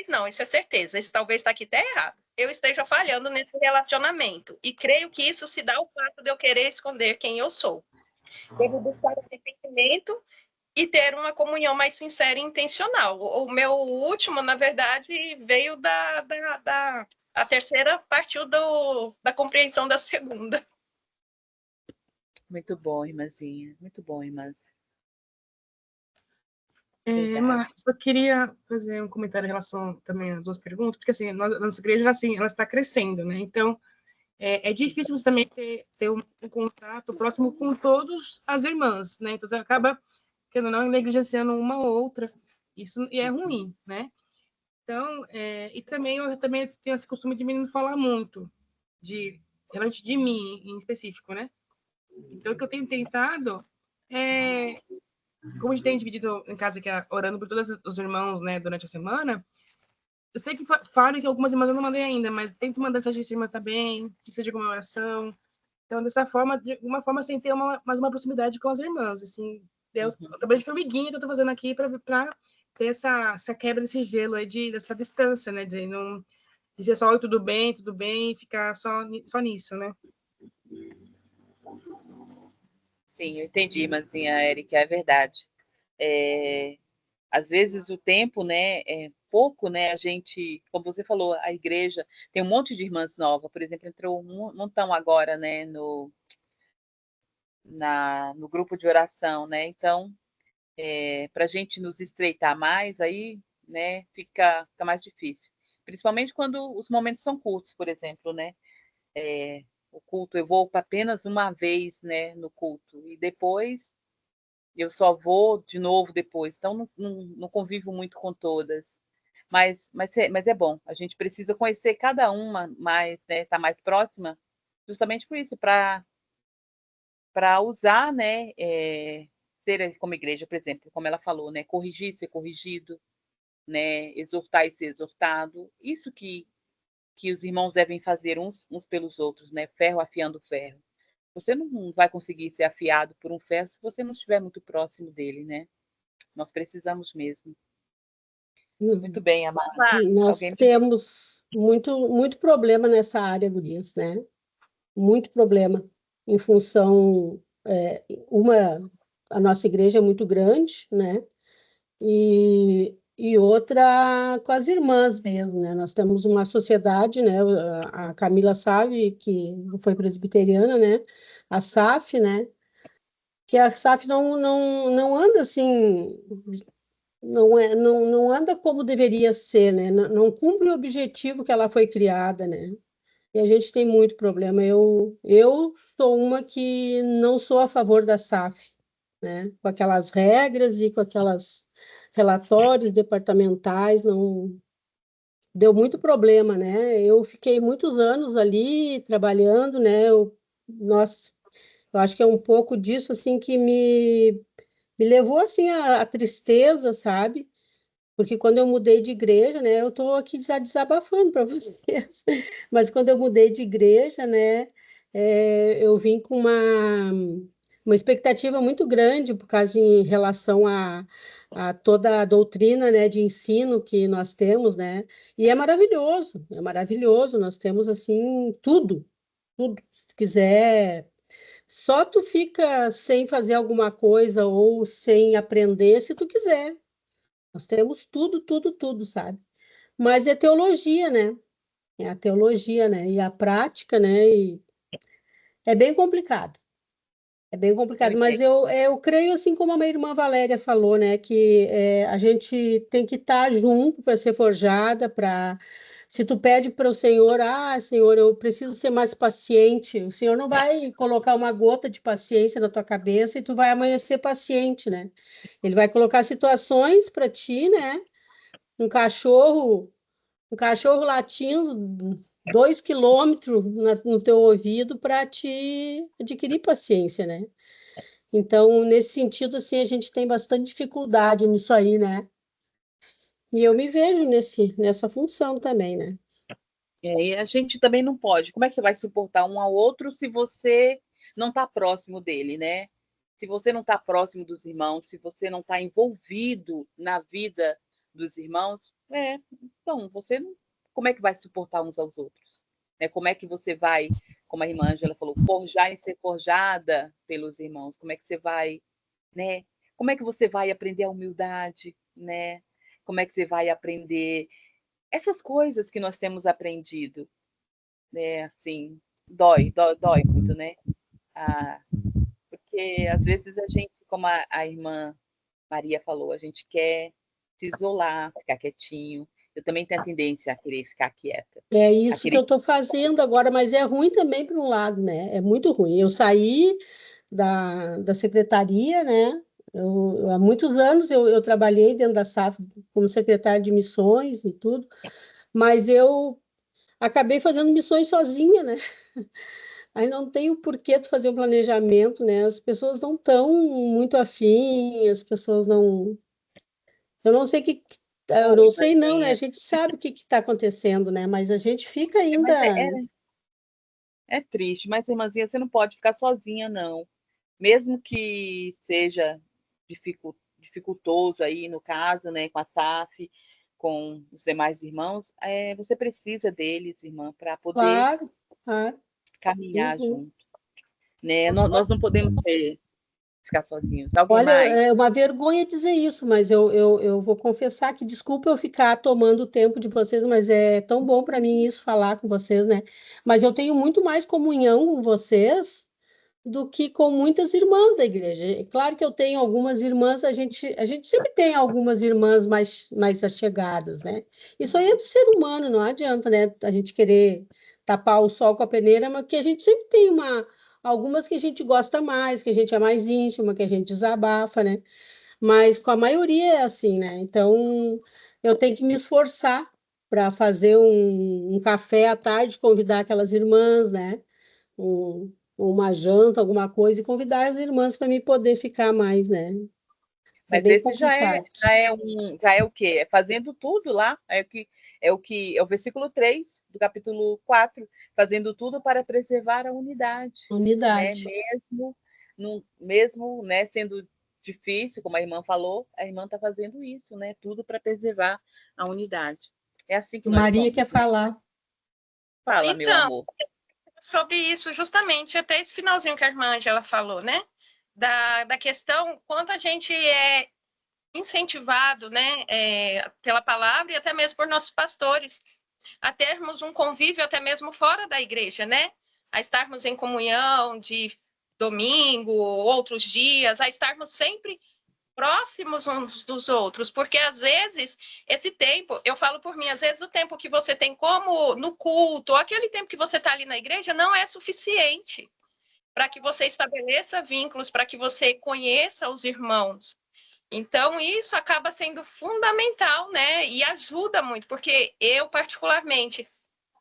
não, isso é certeza, isso talvez está aqui até errado. Eu esteja falhando nesse relacionamento. E creio que isso se dá ao fato de eu querer esconder quem eu sou. Devo buscar arrependimento e ter uma comunhão mais sincera e intencional. O meu último, na verdade, veio a terceira partiu da compreensão da segunda. Muito bom, irmãzinha. Muito bom, irmãs. Márcia, só queria fazer um comentário em relação também às duas perguntas, porque assim, a nossa igreja assim, ela está crescendo, né? Então, é difícil você também ter um contato próximo com todas as irmãs, né? Então, você acaba, querendo ou não, negligenciando uma ou outra. Isso é ruim, né? Então, e também eu também tenho esse costume de não falar muito, realmente de mim em específico, né? Então, o que eu tenho tentado como a gente tem dividido em casa aqui, orando por todos os irmãos, né, durante a semana, eu sei que falo que algumas irmãs eu não mandei ainda, mas tento mandar essa gente irmã também, que precisa de alguma oração. Então, dessa forma, de alguma forma, sem ter mais uma proximidade com as irmãs, assim, Deus, também de formiguinha que eu tô fazendo aqui para ter essa quebra desse gelo aí, dessa distância, né, de não dizer só oi, tudo bem, e ficar só nisso, né? Sim, eu entendi, irmãzinha Érica, é verdade. Às vezes o tempo, né, é pouco, né, a gente, como você falou, a igreja tem um monte de irmãs novas, por exemplo, entrou um montão agora, né, no grupo de oração, né, então, para a gente nos estreitar mais, aí, né, fica mais difícil, principalmente quando os momentos são curtos, por exemplo, né, o culto, eu vou apenas uma vez, né, no culto, e depois eu só vou de novo depois, então não convivo muito com todas. Mas é bom, a gente precisa conhecer cada uma mais, né, estar mais próxima, justamente por isso, para usar, né, ser como igreja, por exemplo, como ela falou, né, corrigir, ser corrigido, né, exortar e ser exortado, isso que os irmãos devem fazer uns pelos outros, né, ferro afiando ferro. Você não vai conseguir ser afiado por um ferro se você não estiver muito próximo dele, né? Nós precisamos mesmo. Muito bem, Amara. Nós temos muito problema nessa área, gurias, né? Muito problema em função... a nossa igreja é muito grande, né? E outra com as irmãs mesmo, né? Nós temos uma sociedade, né? A Camila sabe que foi presbiteriana, né? A SAF, né? Que a SAF não anda assim, não anda como deveria ser, né? Não cumpre o objetivo que ela foi criada, né? E a gente tem muito problema. Eu sou uma que não sou a favor da SAF, né? Com aquelas regras e com aquelas relatórios departamentais, não deu muito problema, né? Eu fiquei muitos anos ali trabalhando, né? Nossa, Eu acho que é um pouco disso, assim, que me levou, assim, à tristeza, sabe? Porque quando eu mudei de igreja, né, eu estou aqui já desabafando para vocês, mas quando eu mudei de igreja, né, eu vim com uma expectativa muito grande por causa em relação a toda a doutrina, né, de ensino que nós temos, né, e é maravilhoso, nós temos, assim, tudo, tudo, se quiser, só tu fica sem fazer alguma coisa ou sem aprender se tu quiser. Nós temos tudo, tudo, tudo, sabe? Mas é teologia, né? É a teologia, né? E a prática, né? E é bem complicado. É bem complicado, mas eu creio, assim como a minha irmã Valéria falou, né? Que a gente tem que estar junto para ser forjada, para... Se tu pede para o Senhor, Senhor, eu preciso ser mais paciente, o Senhor não vai colocar uma gota de paciência na tua cabeça e tu vai amanhecer paciente, né? Ele vai colocar situações para ti, né? Um cachorro latindo 2 quilômetros no teu ouvido para te adquirir paciência, né? Então, nesse sentido, assim, a gente tem bastante dificuldade nisso aí, né? E eu me vejo nessa função também, né? E a gente também não pode. Como é que você vai suportar um ao outro se você não está próximo dele, né? Se você não está próximo dos irmãos, se você não está envolvido na vida dos irmãos, então você não, como é que vai suportar uns aos outros? Como é que você vai, como a irmã Ângela falou, forjar e ser forjada pelos irmãos? Como é que você vai, né? Como é que você vai aprender a humildade, né? Como é que você vai aprender essas coisas que nós temos aprendido, né? Assim, dói muito, né? Porque às vezes a gente, como a irmã Maria falou, a gente quer se isolar, ficar quietinho. Eu também tenho a tendência a querer ficar quieta. É isso que eu estou fazendo agora, mas é ruim também por um lado, né? É muito ruim. Eu saí da secretaria, né? Há muitos anos eu trabalhei dentro da SAF como secretária de missões e tudo, mas eu acabei fazendo missões sozinha, né? Aí não tem o porquê tu fazer um planejamento, né? As pessoas não estão muito afim, as pessoas não... Eu não sei eu não sei não, né? A gente sabe o que está acontecendo, né? Mas a gente fica ainda... É triste, mas, irmãzinha, você não pode ficar sozinha, não. Mesmo que seja dificultoso aí, no caso, né, com a SAF, com os demais irmãos, você precisa deles, irmã, para poder caminhar junto. Né? Nós não podemos ficar sozinhos. Alguém Olha, mais? é uma vergonha dizer isso, mas eu vou confessar que, desculpa eu ficar tomando o tempo de vocês, mas é tão bom para mim isso, falar com vocês, né? Mas eu tenho muito mais comunhão com vocês do que com muitas irmãs da igreja. É claro que eu tenho algumas irmãs, a gente sempre tem algumas irmãs mais achegadas, né? Isso aí é do ser humano, não adianta, né? A gente querer tapar o sol com a peneira, mas que a gente sempre tem algumas que a gente gosta mais, que a gente é mais íntima, que a gente desabafa, né? Mas com a maioria é assim, né? Então eu tenho que me esforçar para fazer um café à tarde, convidar aquelas irmãs, né? Uma janta, alguma coisa, e convidar as irmãs para mim poder ficar mais, né? Mas bem esse já é o quê? É fazendo tudo lá, é o versículo 3 do capítulo 4, fazendo tudo para preservar a unidade. Unidade. Né? Mesmo né, sendo difícil, como a irmã falou, a irmã está fazendo isso, né? Tudo para preservar a unidade. É assim que nós Maria somos, quer falar. Fala, meu amor. Sobre isso, justamente, até esse finalzinho que a irmã Ângela falou, né? Da questão, quanto a gente é incentivado, né, pela palavra e até mesmo por nossos pastores, a termos um convívio até mesmo fora da igreja, né? A estarmos em comunhão de domingo, outros dias, a estarmos sempre próximos uns dos outros, porque às vezes esse tempo, eu falo por mim, às vezes o tempo que você tem como no culto, ou aquele tempo que você está ali na igreja, não é suficiente para que você estabeleça vínculos, para que você conheça os irmãos. Então, isso acaba sendo fundamental, né? E ajuda muito, porque eu, particularmente,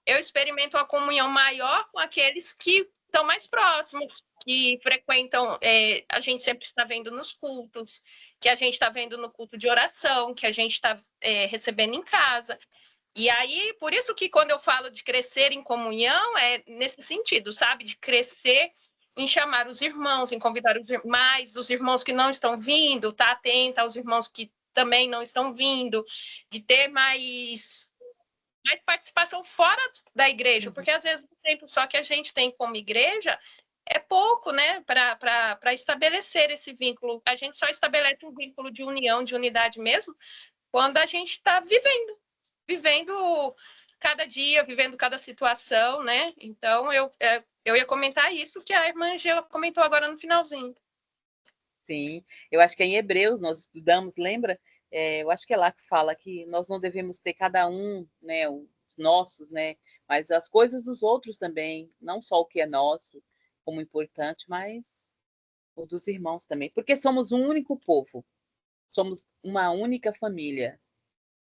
eu experimento uma comunhão maior com aqueles que estão mais próximos, que frequentam, a gente sempre está vendo nos cultos, que a gente está vendo no culto de oração, que a gente está recebendo em casa. E aí, por isso que quando eu falo de crescer em comunhão, é nesse sentido, sabe? De crescer em chamar os irmãos, em convidar os irmãos que não estão vindo, tá atenta aos irmãos que também não estão vindo, de ter mais participação fora da igreja, porque às vezes o tempo só que a gente tem como igreja é pouco, né, para estabelecer esse vínculo. A gente só estabelece um vínculo de união, de unidade mesmo, quando a gente está vivendo cada dia, vivendo cada situação, né? Então, eu ia comentar isso que a irmã Angela comentou agora no finalzinho. Sim, eu acho que em Hebreus nós estudamos, lembra? Eu acho que é lá que fala que nós não devemos ter cada um, né, os nossos, né, mas as coisas dos outros também, não só o que é nosso como importante, mas o dos irmãos também, porque somos um único povo, somos uma única família,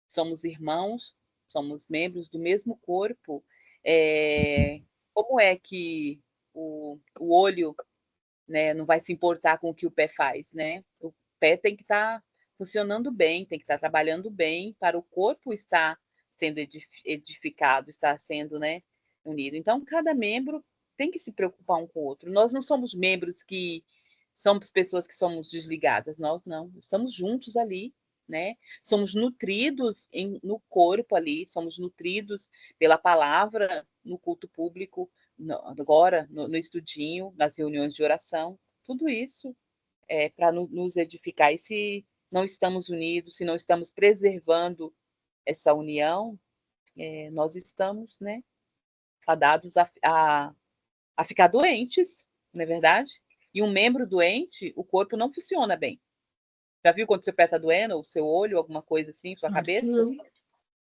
somos irmãos, somos membros do mesmo corpo. Como é que o olho, né, não vai se importar com o que o pé faz, né? O pé tem que estar funcionando bem, tem que estar trabalhando bem para o corpo estar sendo edificado, estar sendo, né, unido. Então, cada membro tem que se preocupar um com o outro. Nós não somos membros que somos pessoas que somos desligadas, nós não. Estamos juntos ali, né? Somos nutridos no corpo ali, somos nutridos pela palavra no culto público, agora no estudinho, nas reuniões de oração, tudo isso é para nos edificar. E se não estamos unidos, se não estamos preservando essa união, nós estamos, né, fadados a ficar doentes, não é verdade? E um membro doente, o corpo não funciona bem. Já viu quando seu pé está doendo, ou seu olho, alguma coisa assim, sua cabeça? Não.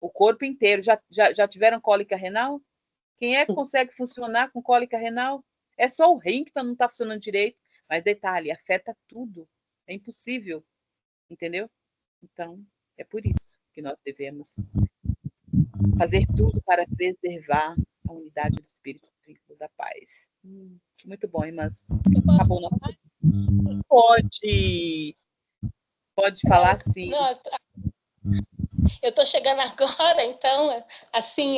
O corpo inteiro. Já tiveram cólica renal? Quem é que consegue funcionar com cólica renal? É só o rim que não está funcionando direito. Mas detalhe, afeta tudo. É impossível. Entendeu? Então, é por isso que nós devemos fazer tudo para preservar a unidade do Espírito e da paz. Muito bom, irmãs. Acabou o nosso... Pode falar sim. Eu estou chegando agora, então, assim,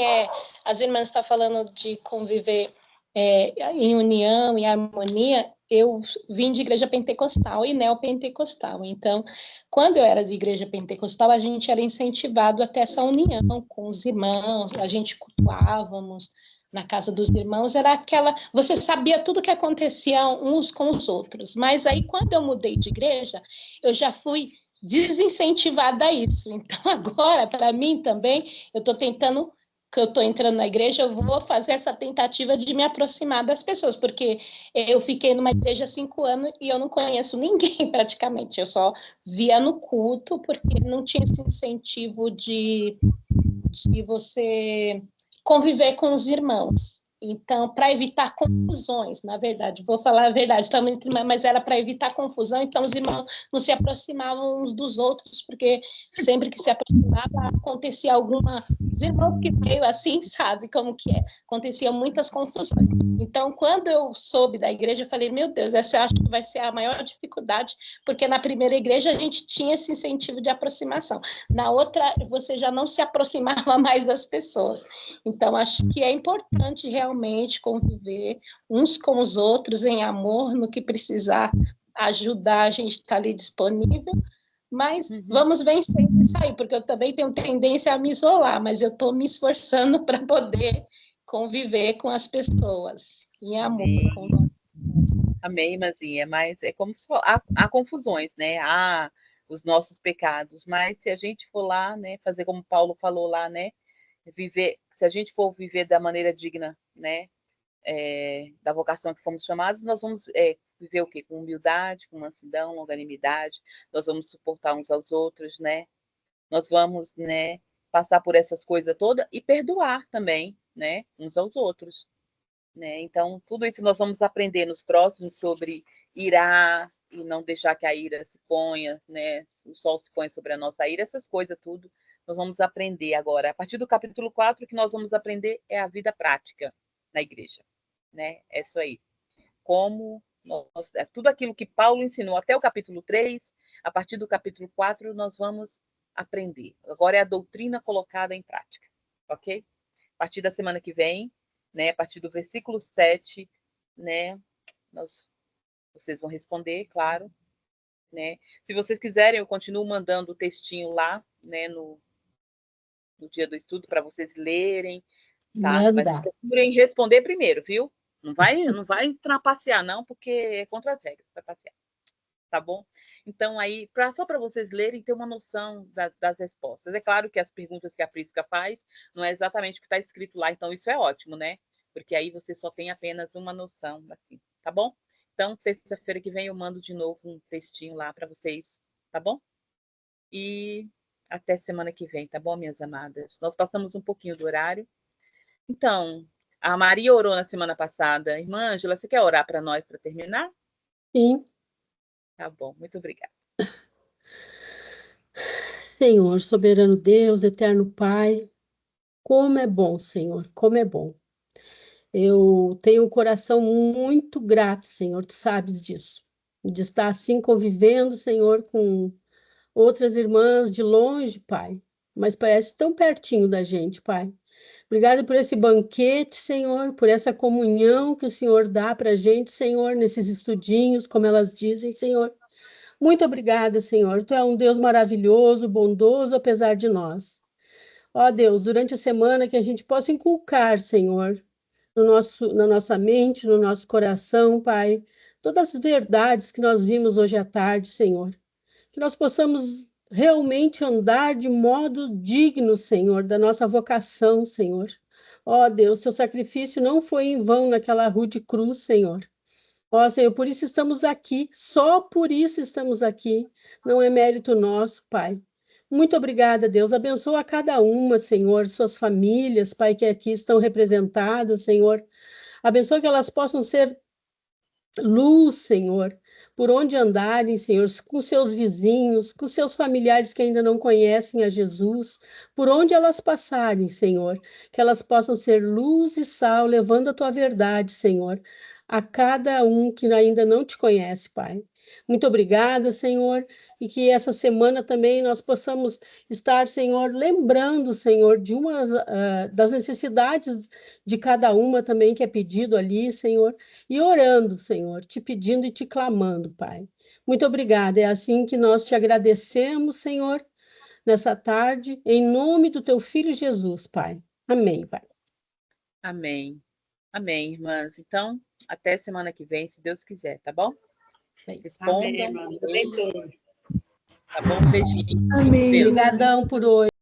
as irmãs estão falando de conviver em união, em harmonia. Eu vim de igreja pentecostal e neopentecostal. Então, quando eu era de igreja pentecostal, a gente era incentivado a ter essa união com os irmãos, a gente cultuávamos na casa dos irmãos, era aquela... Você sabia tudo que acontecia uns com os outros, mas aí, quando eu mudei de igreja, eu já fui desincentivada a isso. Então, agora, para mim também, eu estou tentando, que eu estou entrando na igreja, eu vou fazer essa tentativa de me aproximar das pessoas, porque eu fiquei numa igreja há 5 anos e eu não conheço ninguém praticamente, eu só via no culto, porque não tinha esse incentivo de você conviver com os irmãos. Então, para evitar confusões, na verdade, vou falar a verdade, também, mas era para evitar confusão, então os irmãos não se aproximavam uns dos outros, porque sempre que se aproximava, acontecia alguma... Os irmãos que veio assim, sabe como que é, aconteciam muitas confusões. Então, quando eu soube da igreja, eu falei, meu Deus, essa eu acho que vai ser a maior dificuldade, porque na primeira igreja a gente tinha esse incentivo de aproximação, na outra você já não se aproximava mais das pessoas. Então, acho que é importante realmente conviver uns com os outros em amor, no que precisar ajudar, a gente está ali disponível, mas vamos vencendo isso aí, porque eu também tenho tendência a me isolar, mas eu estou me esforçando para poder conviver com as pessoas em amor. Amém, irmãzinha, mas é como se há confusões, né? Há os nossos pecados, mas se a gente for lá, né, fazer como Paulo falou lá, né, viver, se a gente for viver da maneira digna, né, da vocação que fomos chamados, nós vamos viver o quê? Com humildade, com mansidão, longanimidade, nós vamos suportar uns aos outros, né? Nós vamos, né, passar por essas coisas todas e perdoar também, né, uns aos outros, né? Então, tudo isso nós vamos aprender nos próximos sobre irar e não deixar que a ira se ponha, né? O sol se ponha sobre a nossa ira, essas coisas tudo nós vamos aprender agora. A partir do capítulo 4, o que nós vamos aprender é a vida prática na igreja, né? É isso aí. como tudo aquilo que Paulo ensinou até o capítulo 3, a partir do capítulo 4, nós vamos aprender. Agora é a doutrina colocada em prática, ok? A partir da semana que vem, né, a partir do versículo 7, né, vocês vão responder, claro, né? Se vocês quiserem, eu continuo mandando o textinho lá, né, no dia do estudo, para vocês lerem, tá? Mas procurem responder primeiro, viu? Não vai trapacear, não, porque é contra as regras, vai passear. Tá bom? Então, aí, só para vocês lerem, ter uma noção das respostas. É claro que as perguntas que a Prisca faz não é exatamente o que está escrito lá, então isso é ótimo, né? Porque aí você só tem apenas uma noção, assim, tá bom? Então, terça-feira que vem eu mando de novo um textinho lá para vocês, tá bom? E até semana que vem, tá bom, minhas amadas? Nós passamos um pouquinho do horário. Então, a Maria orou na semana passada. Irmã Ângela, você quer orar para nós para terminar? Sim. Tá bom, muito obrigada. Senhor, soberano Deus, eterno Pai, como é bom, Senhor, como é bom. Eu tenho um coração muito grato, Senhor, tu sabes disso, de estar assim convivendo, Senhor, com outras irmãs de longe, Pai, mas parece tão pertinho da gente, Pai. Obrigada por esse banquete, Senhor, por essa comunhão que o Senhor dá para a gente, Senhor, nesses estudinhos, como elas dizem, Senhor. Muito obrigada, Senhor. Tu é um Deus maravilhoso, bondoso, apesar de nós. Ó Deus, durante a semana que a gente possa inculcar, Senhor, na nossa mente, no nosso coração, Pai, todas as verdades que nós vimos hoje à tarde, Senhor. Que nós possamos realmente andar de modo digno, Senhor, da nossa vocação, Senhor. Ó Deus, teu sacrifício não foi em vão naquela rude cruz, Senhor. Ó Senhor, por isso estamos aqui, só por isso estamos aqui. Não é mérito nosso, Pai. Muito obrigada, Deus. Abençoa cada uma, Senhor, suas famílias, Pai, que aqui estão representadas, Senhor. Abençoa que elas possam ser luz, Senhor, por onde andarem, Senhor, com seus vizinhos, com seus familiares que ainda não conhecem a Jesus, por onde elas passarem, Senhor, que elas possam ser luz e sal, levando a tua verdade, Senhor, a cada um que ainda não te conhece, Pai. Muito obrigada, Senhor, e que essa semana também nós possamos estar, Senhor, lembrando, Senhor, de uma das necessidades de cada uma também que é pedido ali, Senhor, e orando, Senhor, te pedindo e te clamando, Pai. Muito obrigada, é assim que nós te agradecemos, Senhor, nessa tarde, em nome do teu Filho Jesus, Pai. Amém, Pai. Amém. Amém, irmãs. Então, até semana que vem, se Deus quiser, tá bom? Respondam. Amém, irmã. Tá bom? Um beijinho. Amém. Obrigadão por hoje.